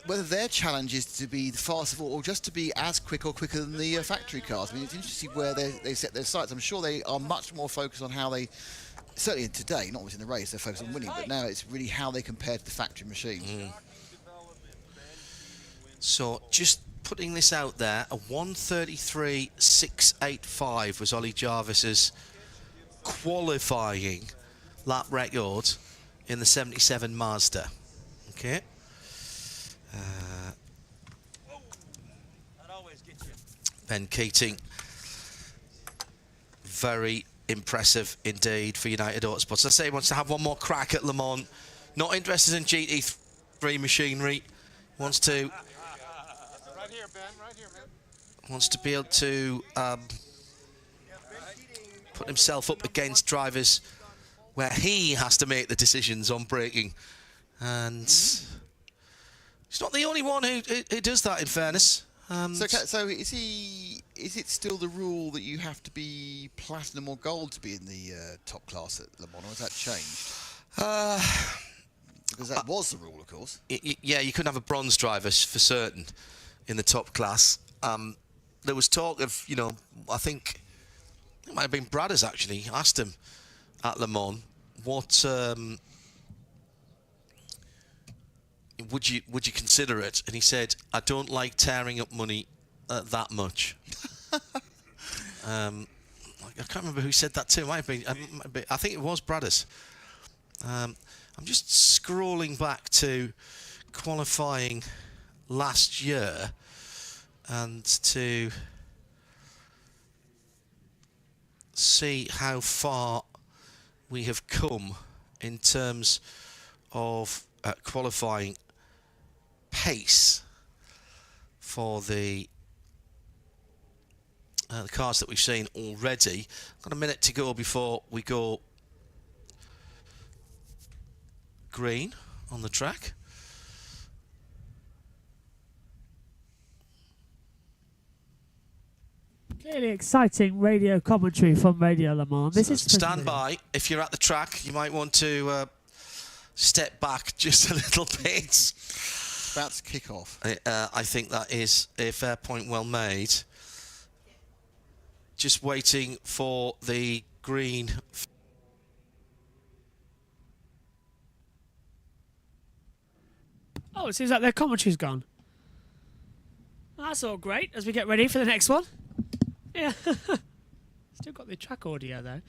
Whether their challenge is to be the fastest or just to be as quick or quicker than the factory cars. I mean, it's interesting where they set their sights. I'm sure they are much more focused on how they, certainly today, not always in the race, they're focused on winning, but now it's really how they compare to the factory machines. So, just putting this out there, a 1:33.685 was Ollie Jarvis's qualifying lap record in the 77 Mazda. Okay. Ben Keating, very impressive indeed for United Autosports. I say he wants to have one more crack at Le Mans. Not interested in GT3 machinery. Wants to be able to put himself up against drivers where he has to make the decisions on braking, and he's not the only one who does that, in fairness. So is it still the rule that you have to be platinum or gold to be in the top class at Le Mans, or has that changed? Because that was the rule, of course. Yeah, you couldn't have a bronze driver for certain in the top class. There was talk of, I think it might have been Bradders actually asked him would you consider it? And he said, I don't like tearing up money that much. I can't remember who said that too. It might have been, I think it was Bradders. I'm just scrolling back to qualifying last year and to see how far we have come in terms of qualifying pace for the cars that we've seen already. Got a minute to go before we go green on the track. Clearly exciting radio commentary from Radio Le Mans. This is stand by. If you're at the track, you might want to step back just a little bit. It's about to kick off. I think that is a fair point, well made. Just waiting for the green. Oh, it seems like their commentary's gone. That's all great as we get ready for the next one. Yeah. Still got the track audio though.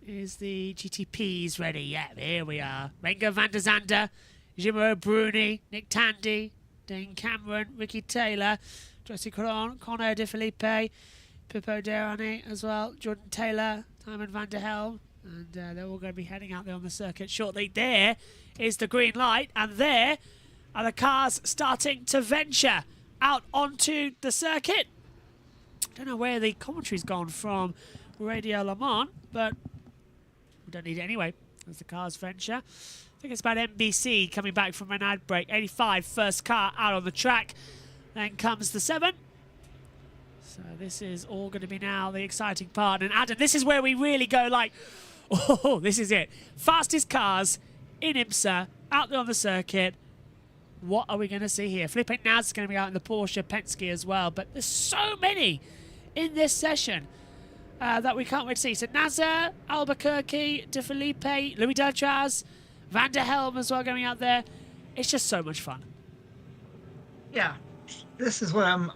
Is the GTPs ready? Yeah, here we are. Renger van der Zande, Jimmo Bruni, Nick Tandy, Dane Cameron, Ricky Taylor, Jesse Connor De Felipe, Pippo Derani as well, Jordan Taylor, Timon van der Helm, and they're all going to be heading out there on the circuit shortly. There is the green light, and there are the cars starting to venture out onto the circuit. I don't know where the commentary's gone from Radio Le Mans, but we don't need it anyway as the cars venture. I think it's about NBC coming back from an ad break. 85, first car out on the track. Then comes the 7. So this is all going to be now the exciting part. And Adam, this is where we really go like, oh, this is it. Fastest cars in IMSA, out there on the circuit. What are we going to see here? Felipe Naz is going to be out in the Porsche Penske as well. But there's so many in this session that we can't wait to see. So Nazar, Albuquerque, De Felipe, Louis Deltraz, Van der Helm as well going out there. It's just so much fun. Yeah, this is what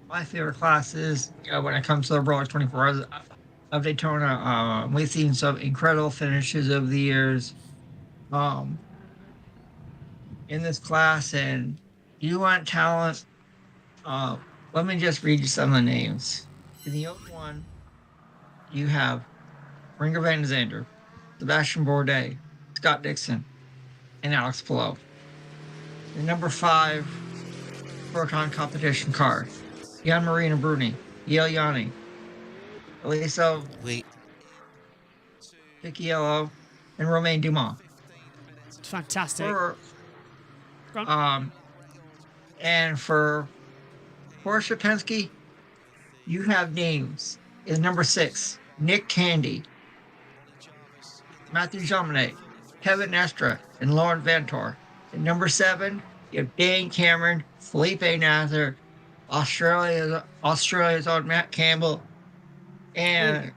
my favorite class is when it comes to the Rolex 24 Hours of Daytona. We've seen some incredible finishes over the years in this class, and you want talent. Let me just read you some of the names. In the 01, you have Renger van der Zande, Sebastian Bourdais, Scott Dixon, and Alex Palou. The number 5 Proton competition car, Jan Marina Bruni, Yale Yanni, Elisa Picciello, and Romain Dumas. It's fantastic. And for Porsche Penske, you have names. In number 6, Nick Tandy, Matthew Jomine, Kevin Nestra, and Lauren Ventor. In number 7, you have Dane Cameron, Felipe Nasr, Australia's own Matt Campbell, and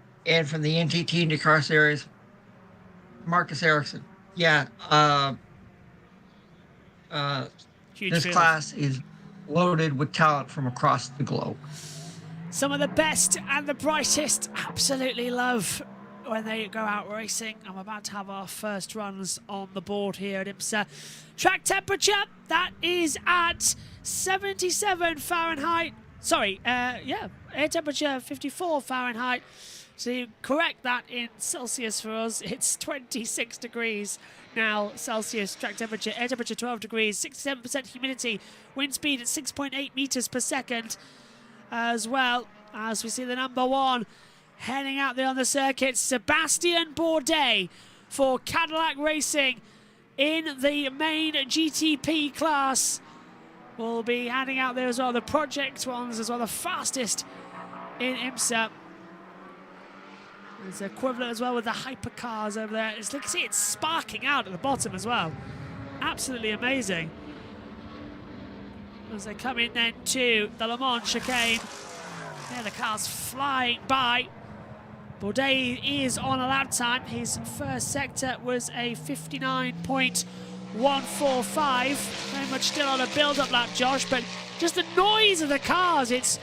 from the NTT IndyCar Series, Marcus Ericsson. Yeah, this class is loaded with talent from across the globe. Some of the best and the brightest. Absolutely love when they go out racing. I'm about to have our first runs on the board here at IMSA. Track temperature, that is at 77 Fahrenheit. Sorry, air temperature 54 Fahrenheit. So you correct that in Celsius for us. It's 26 degrees now Celsius. Track temperature, air temperature 12 degrees, 67% humidity, wind speed at 6.8 meters per second. As well as we see the number 1 heading out there on the circuit, Sebastian Bourdais for Cadillac Racing in the main GTP class. Will be heading out there as well. The project ones as well, the fastest in IMSA. There's equivalent as well with the hypercars over there. You can see it's sparking out at the bottom as well. Absolutely amazing. As they come in then to the Le Mans chicane. There the cars flying by. Bourdais is on a lap time. His first sector was a 59.145. Very much still on a build-up lap, Josh, but just the noise of the cars, it's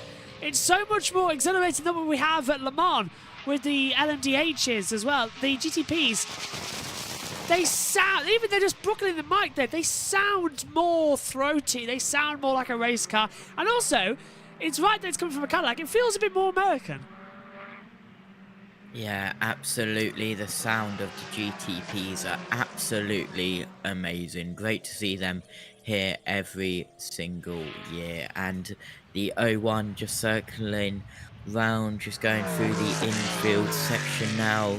so much more exhilarating than what we have at Le Mans with the LMDHs as well. The GTPs, they sound, even they're just buckling the mic there, they sound more throaty, they sound more like a race car. And also, it's right that it's coming from a Cadillac, it feels a bit more American. Yeah, absolutely. The sound of the GTPs are absolutely amazing. Great to see them here every single year. And the 01 just circling round, just going through the infield section now,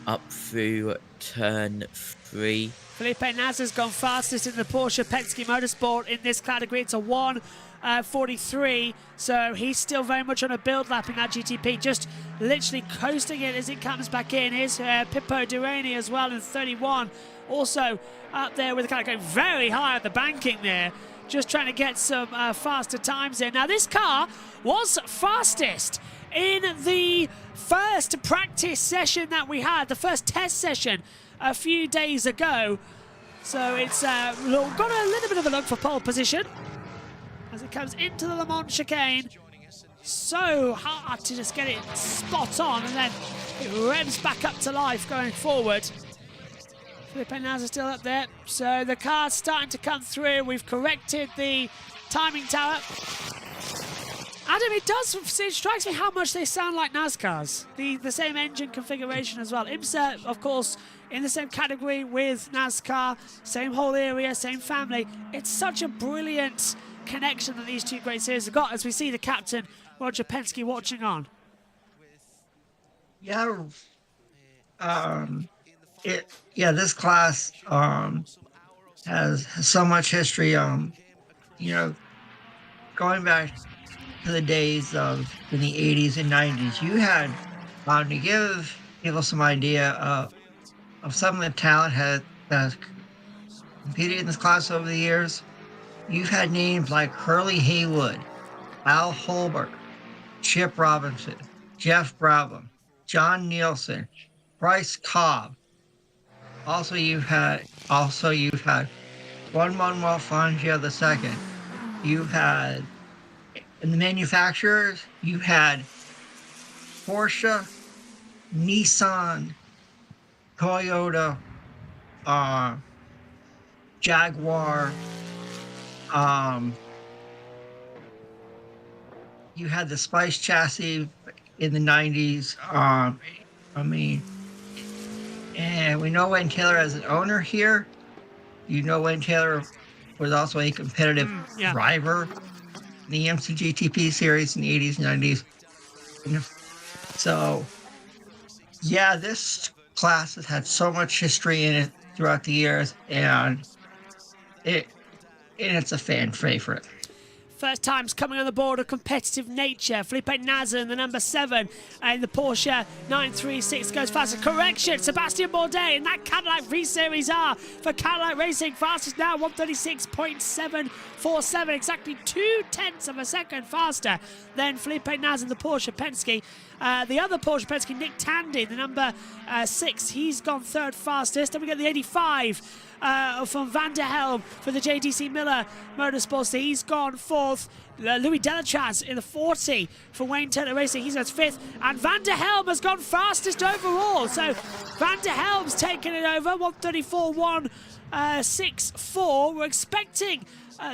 up through turn 3. Felipe Nasr's gone fastest in the Porsche Penske Motorsport in this category. It's a 1:43, so he's still very much on a build lap in that GTP, just literally coasting it as it comes back in. Here's Pippo Durrani as well in 31, also up there with the car going very high at the banking there, just trying to get some faster times in. Now this car was fastest in the first practice session that we had, the first test session a few days ago. So it's got a little bit of a look for pole position as it comes into the Le Mans chicane. So hard to just get it spot on, and then it revs back up to life going forward. Felipe Nasr still up there, so the car's starting to come through. We've corrected the timing tower. Adam, it strikes me how much they sound like NASCARs. The same engine configuration as well. IMSA, of course, in the same category with NASCAR, same whole area, same family. It's such a brilliant connection that these two great series have got, as we see the captain, Roger Penske, watching on. Yeah, this class has so much history. You know, going back to the days of in the 80s and 90s, you had to give people some idea of some of the talent has competed in this class over the years. You've had names like Hurley Haywood, Al Holbert, Chip Robinson, Jeff Brabham, John Nielsen, Bryce Cobb. Also, you've had Juan Manuel Fangio II. You've had, in the manufacturers, you had Porsche, Nissan, Toyota, Jaguar. You had the Spice chassis in the 90s. And we know Wayne Taylor as an owner here. You know Wayne Taylor was also a competitive driver in the IMSA GTP series in the 80s and 90s. So, yeah, this class has had so much history in it throughout the years, and it's a fan favorite. First times coming on the board of competitive nature. Felipe Nasr in the number 7 and the Porsche 936 goes faster. Correction, Sebastian Bourdais in that Cadillac V-Series R for Cadillac Racing. Fastest now, 136.747, exactly 0.2 of a second faster than Felipe Nasr in the Porsche Penske. The other Porsche Penske, Nick Tandy, the number 6, he's gone third fastest. Then we get the 85 from Van der Helm for the JDC Miller Motorsports. He's gone fourth. Louis Delatraz in the 40 for Wayne Taylor Racing. He's at 5th. And Van der Helm has gone fastest overall. So Van der Helm's taken it over, 134.164. We're expecting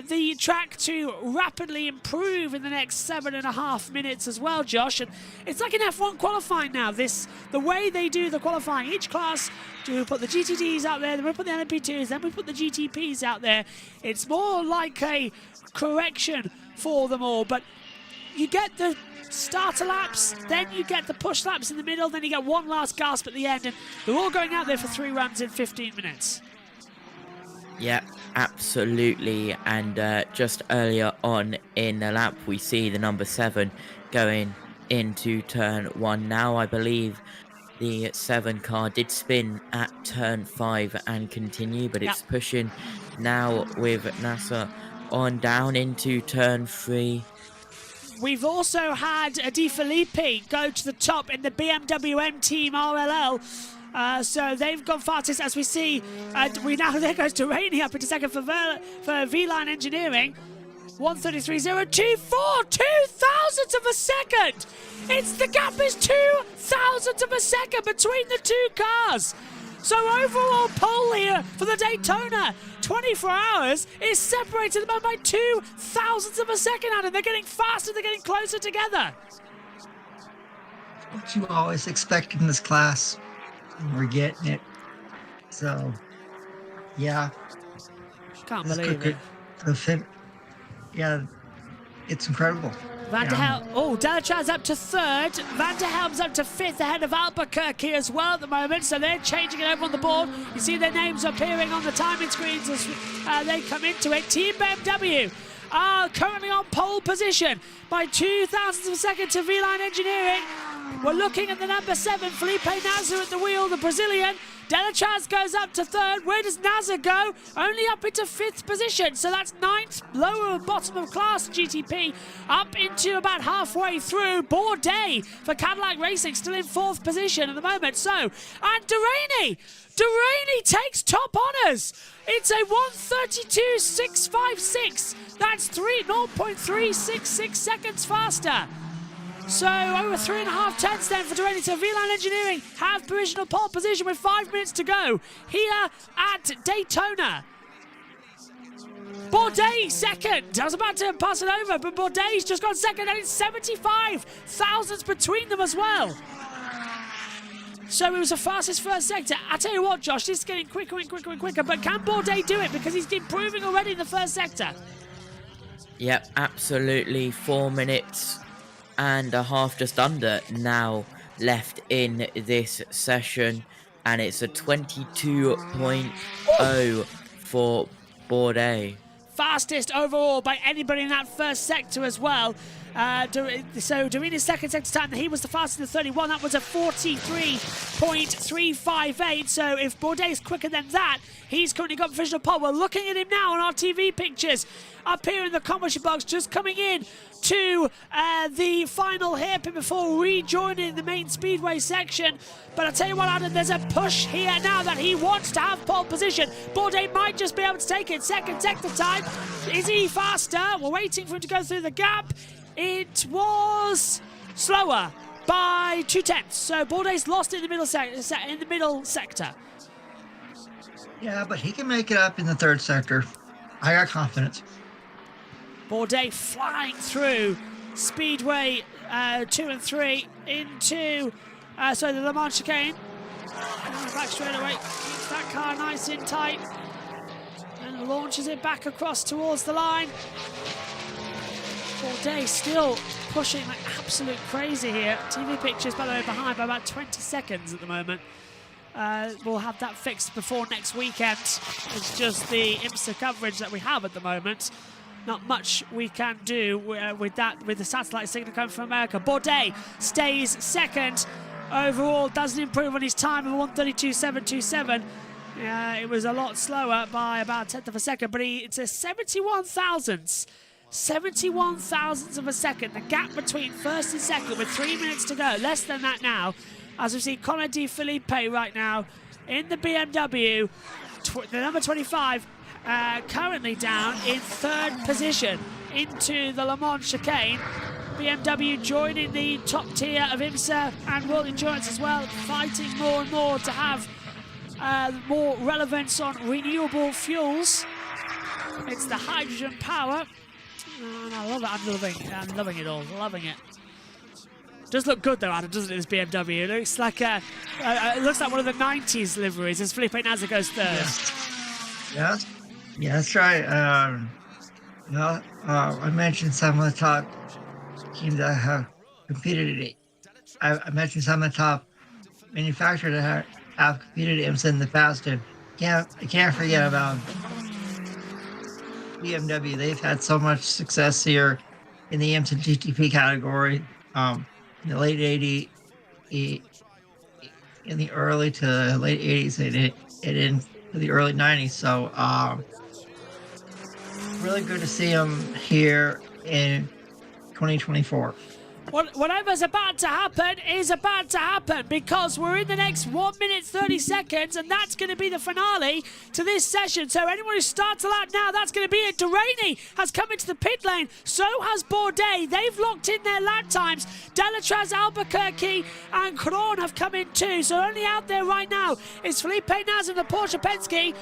the track to rapidly improve in the next 7.5 minutes as well, Josh. And it's like an F1 qualifying now. The way they do the qualifying, each class, we put the GTDs out there, then we put the LMP2s, then we put the GTPs out there. It's more like a correction for them all. But you get the starter laps, then you get the push laps in the middle, then you get one last gasp at the end, and they're all going out there for 3 runs in 15 minutes. Yeah, absolutely. And just earlier on in the lap, we see the number 7 going into turn 1 now. I believe the 7 car did spin at turn 5 and continue, but it's pushing now with Nasr on down into turn 3. We've also had Di Filippi go to the top in the BMW M Team RLL. So they've gone fastest, as we see. There goes Durrani up into second for V-Line Engineering. 1:33.024, 2,000ths of a second. The gap is 2,000ths of a second between the two cars. So overall pole here for the Daytona 24 hours is separated by 2,000ths of a second, Adam. They're getting faster, they're getting closer together. What you always expect in this class. We're getting it. So, yeah. Can't believe it. Yeah, it's incredible. Van der Helm, Delatraz up to third. Van der Helm's up to fifth ahead of Albuquerque as well at the moment. So they're changing it over on the board. You see their names appearing on the timing screens as they come into it. Team BMW are currently on pole position by 2,000ths of a second to V-Line Engineering. We're looking at the number 7, Felipe Nasr at the wheel, the Brazilian. Delatraz goes up to third. Where does Nasr go? Only up into 5th position. So that's 9th, lower bottom of class GTP, up into about halfway through. Bourdais for Cadillac Racing still in 4th position at the moment. So, and Durrani takes top honours. It's a 1:32.656. That's 0.366 seconds faster. So over 3.5 tenths then for Durrani. So V-Line Engineering have provisional pole position with 5 minutes to go here at Daytona. Bourdais second. I was about to pass it over, but Bourdais just gone second, and it's 75,000ths between them as well. So it was the fastest first sector. I tell you what, Josh, this is getting quicker and quicker and quicker, but can Bourdais do it? Because he's improving already in the first sector. Yep, absolutely. 4 minutes and a half just under now left in this session, and it's a 22.0 for Bourdais. Fastest overall by anybody in that first sector as well. So Durrani's second sector time, he was the fastest in the 31. That was a 43.358. So if Bourdais is quicker than that, he's currently got provisional pole. We're looking at him now on our TV pictures up here in the commentary box, just coming in to the final hairpin before rejoining the main speedway section. But I tell you what, Adam, there's a push here now that he wants to have pole position. Bourdais might just be able to take it. Second sector time. Is he faster? We're waiting for him to go through the gap. It was slower by 2 tenths. So Bourdais lost in the middle sector. Yeah, but he can make it up in the 3rd sector. I got confidence. Bourdais flying through Speedway 2 and 3 into the Le Mans chicane. Back straight away. Keeps that car nice and tight. And launches it back across towards the line. Bourdais still pushing like absolute crazy here. TV pictures, by the way, behind by about 20 seconds at the moment. We'll have that fixed before next weekend. It's just the IMSA coverage that we have at the moment. Not much we can do with the satellite signal coming from America. Bourdais stays second. Overall, doesn't improve on his time of 1:32.727. It was a lot slower by about 1/10 of a second, but it's a 71,000ths of a second. The gap between first and second with 3 minutes to go. Less than that now. As we see Conor Di Filippi right now in the BMW, the number 25, currently down in 3rd position into the Le Mans chicane. BMW joining the top tier of IMSA and World Endurance as well, fighting more and more to have more relevance on renewable fuels. It's the hydrogen power. And I love it. I'm loving it all. Loving it. Does look good though, Adam, doesn't it? This BMW. It looks like one of the '90s liveries as Felipe Nasr goes third. Yes, that's right. I mentioned some of the top teams that have competed in it. I mentioned some of the top manufacturers that have competed in IMSA in the past, and I can't forget about BMW. They've had so much success here in the IMSA GTP category. In the late 80s, in the early to late 80s, and into the early 90s. So, really good to see them here in 2024. Whatever's about to happen is about to happen, because we're in the next 1 minute 30 seconds, and that's going to be the finale to this session. So anyone who starts a lap now, that's going to be it. Delaney has come into the pit lane, so has Bourdais. They've locked in their lap times. Delatraz, Albuquerque and Kron have come in too, so only out there right now is Felipe Naz in the Porsche Penske,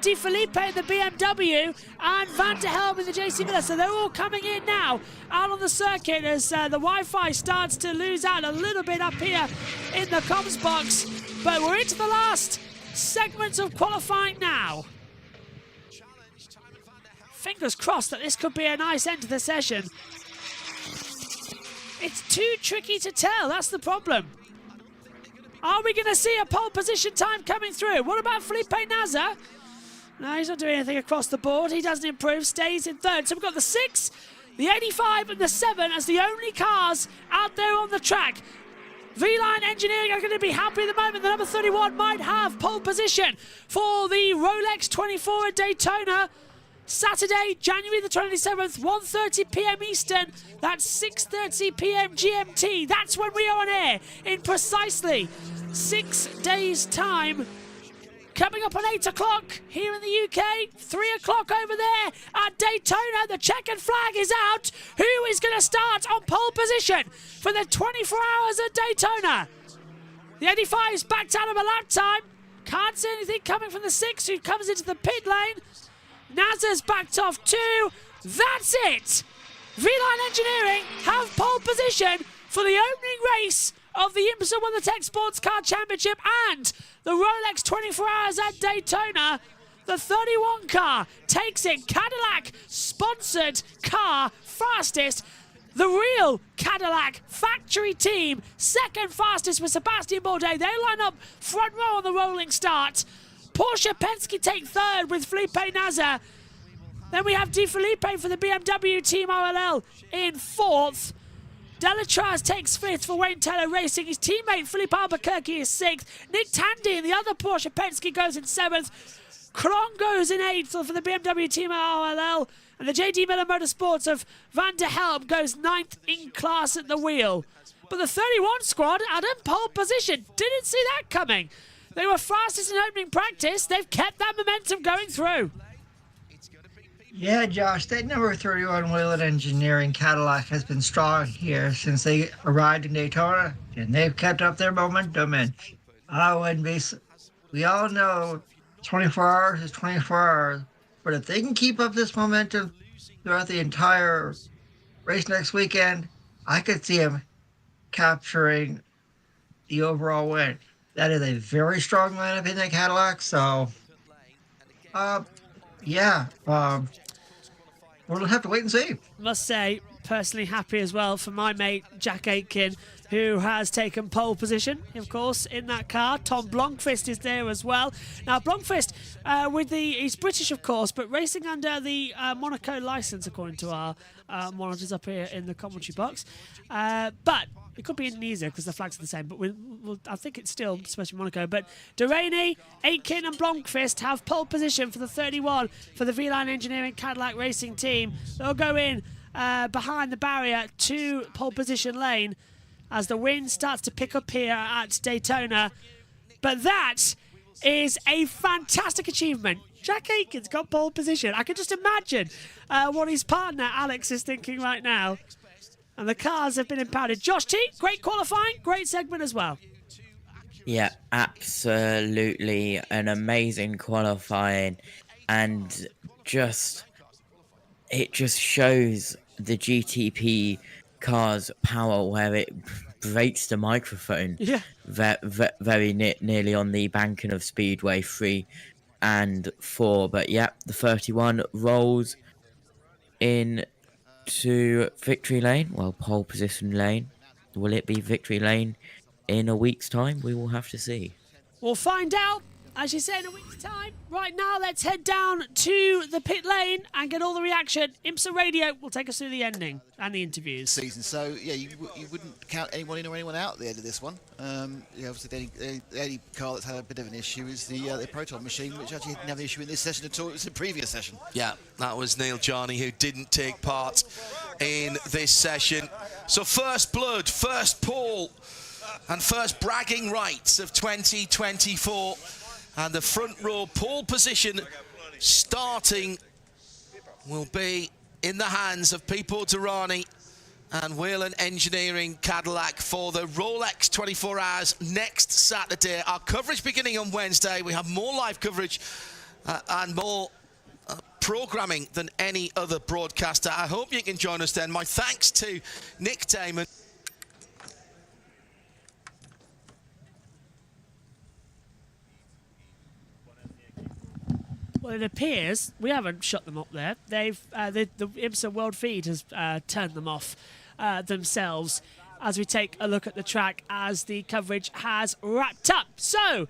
Di Felipe in the BMW, and Van der Helm in the JC Miller. So they're all coming in now out on the circuit as the Wi-Fi starts to lose out a little bit up here in the comms box. But we're into the last segments of qualifying now. Fingers crossed that this could be a nice end to the session. It's too tricky to tell, that's the problem. Are we going to see a pole position time coming through? What about Felipe Nasr? No, he's not doing anything across the board. He doesn't improve, stays in third. So we've got the 6, the 85 and the 7 as the only cars out there on the track. V-Line Engineering are going to be happy at the moment. The number 31 might have pole position for the Rolex 24 at Daytona. Saturday, January the 27th, 1:30 p.m. Eastern. That's 6:30 p.m. GMT. That's when we are on air in precisely 6 days' time. Coming up at 8 o'clock here in the UK, 3 o'clock over there at Daytona. The checkered flag is out. Who is going to start on pole position for the 24 hours at Daytona? The 85 is backed out of a lap time. Can't see anything coming from the 6 who comes into the pit lane. Nazar's backed off too. That's it. V-Line Engineering have pole position for the opening race of the IMSA WeatherTech Sports Car Championship and the Rolex 24 Hours at Daytona. The 31 car takes it. Cadillac sponsored car fastest. The real Cadillac factory team, second fastest with Sebastian Bourdais. They line up front row on the rolling start. Porsche Penske take third with Felipe Nasr. Then we have Di Felipe for the BMW Team RLL in fourth. Delatraz takes fifth for Wayne Taylor Racing. His teammate Philippe Albuquerque is sixth. Nick Tandy in the other Porsche Penske goes in seventh. Kron goes in eighth for the BMW Team RLL. And the JD Miller Motorsports of Van der Helm goes ninth in class at the wheel. But the 31 squad, Adam, pole position. Didn't see that coming. They were fastest in opening practice. They've kept that momentum going through. Yeah, Josh, that number 31 Whelen Engineering Cadillac has been strong here since they arrived in Daytona, and they've kept up their momentum. And I wouldn't be. We all know 24 hours is 24 hours, but if they can keep up this momentum throughout the entire race next weekend, I could see them capturing the overall win. That is a very strong lineup in that Cadillac. So, we'll have to wait and see. Must say, personally happy as well for my mate Jack Aitken, who has taken pole position, of course, in that car. Tom Blomqvist is there as well. Now, Blomqvist, he's British, of course, but racing under the Monaco license, according to our monitors up here in the commentary box. But it could be Indonesia because the flags are the same, but I think it's still supposed to be Monaco. But Delaney, Aitken and Blomqvist have pole position for the 31 for the V-Line Engineering Cadillac Racing team. They'll go in behind the barrier to pole position lane as the wind starts to pick up here at Daytona. But that is a fantastic achievement. Jack Aitken's got pole position. I can just imagine what his partner Alex is thinking right now. And the cars have been impounded. Josh T, great qualifying, great segment as well. Yeah, absolutely an amazing qualifying, and it just shows the GTP car's power where it breaks the microphone. Yeah, very nearly on the banking of Speedway 3 and 4. But yeah, the 31 rolls in to victory lane. Well, pole position lane. Will it be victory lane in a week's time? We will have to see. we'll find out As you say, in a week's time. Right now, let's head down to the pit lane and get all the reaction. IMSA Radio will take us through the ending and the interviews. Season. So, yeah, you wouldn't count anyone in or anyone out at the end of this one. Obviously, the only car that's had a bit of an issue is the Proton machine, which actually didn't have an issue in this session at all. It was the previous session. Yeah, that was Neil Jarney, who didn't take part in this session. So first blood, first pole, and first bragging rights of 2024. And the front row pole position starting will be in the hands of Pipo Derani and Whelen Engineering Cadillac for the Rolex 24 Hours next Saturday. Our coverage beginning on Wednesday. We have more live coverage and more programming than any other broadcaster. I hope you can join us then. My thanks to Nick Damon. Well, it appears we haven't shut them up there. They've the IMSA World Feed has turned them off themselves as we take a look at the track as the coverage has wrapped up. So,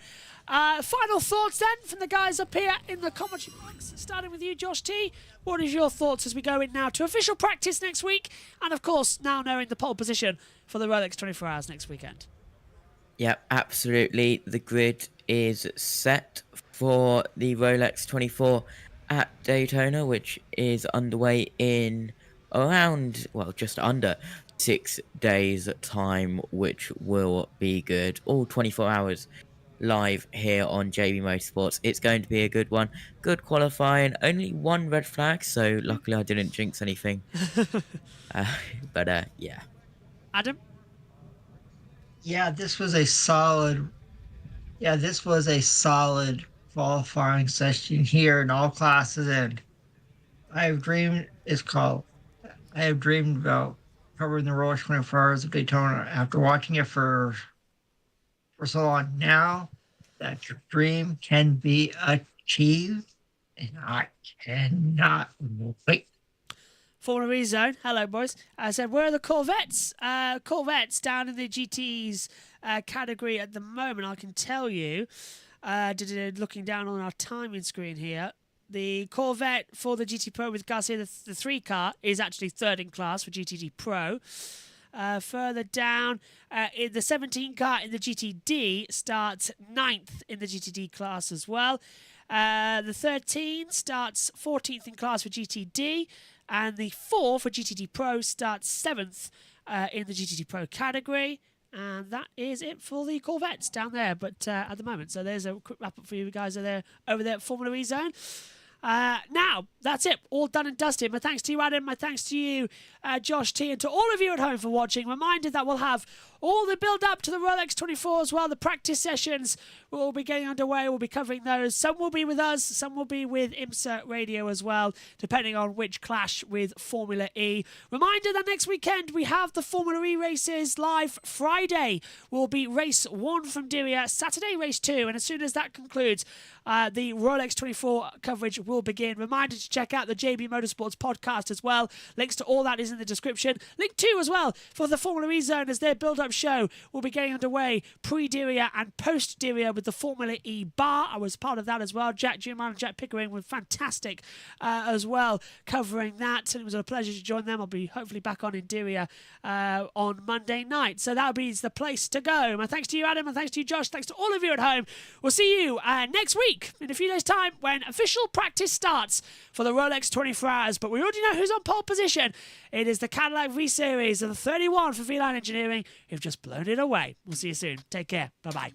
final thoughts then from the guys up here in the commentary box, starting with you, Josh T. What is your thoughts as we go in now to official practice next week, and of course now knowing the pole position for the Rolex 24 Hours next weekend? Yeah, absolutely. The grid is set for the Rolex 24 at Daytona, which is underway in around, well, just under 6 days time, which will be good. All 24 hours live here on JB Motorsports. It's going to be a good one. Good qualifying. Only one red flag, so luckily I didn't jinx anything. Yeah. Adam? Yeah, this was a solid qualifying session here in all classes, and I have dreamed about covering the Rolex 24 Hours of Daytona after watching it for so long. Now that your dream can be achieved, and I cannot wait. Formula E Zone, hello boys. I said, where are the Corvettes? Corvettes down in the GTs category at the moment, I can tell you. Looking down on our timing screen here, the Corvette for the GT Pro with Garcia, the 3 car, is actually third in class for GTD Pro. Further down, in the 17 car in the GTD starts 9th in the GTD class as well. The 13 starts 14th in class for GTD, and the 4 for GTD Pro starts 7th in the GTD Pro category. And that is it for the Corvettes down there, but at the moment. So there's a quick wrap-up for you guys over there at Formula E Zone. Now, that's it. All done and dusted. My thanks to you, Adam. My thanks to you, Josh T. And to all of you at home for watching. Reminded that we'll have all the build-up to the Rolex 24 as well. The practice sessions will be getting underway. We'll be covering those. Some will be with us. Some will be with IMSA Radio as well, depending on which clash with Formula E. Reminder that next weekend we have the Formula E races live. Friday will be race 1 from Diriyah. Saturday, race 2. And as soon as that concludes, the Rolex 24 coverage will begin. Reminder to check out the JB Motorsports podcast as well. Links to all that is in the description. Link 2 as well for the Formula E Zone as their build-up show will be getting underway pre-Diriyah and post-Diriyah with the Formula E bar. I was part of that as well. Jack Jim and Jack Pickering were fantastic as well covering that. And it was a pleasure to join them. I'll be hopefully back on in Diriyah on Monday night. So that'll be the place to go. My thanks to you, Adam. And thanks to you, Josh. Thanks to all of you at home. We'll see you next week in a few days' time when official practice starts for the Rolex 24 Hours. But we already know who's on pole position. It is the Cadillac V-Series and the 31 for V-Line Engineering who've just blown it away. We'll see you soon. Take care. Bye-bye.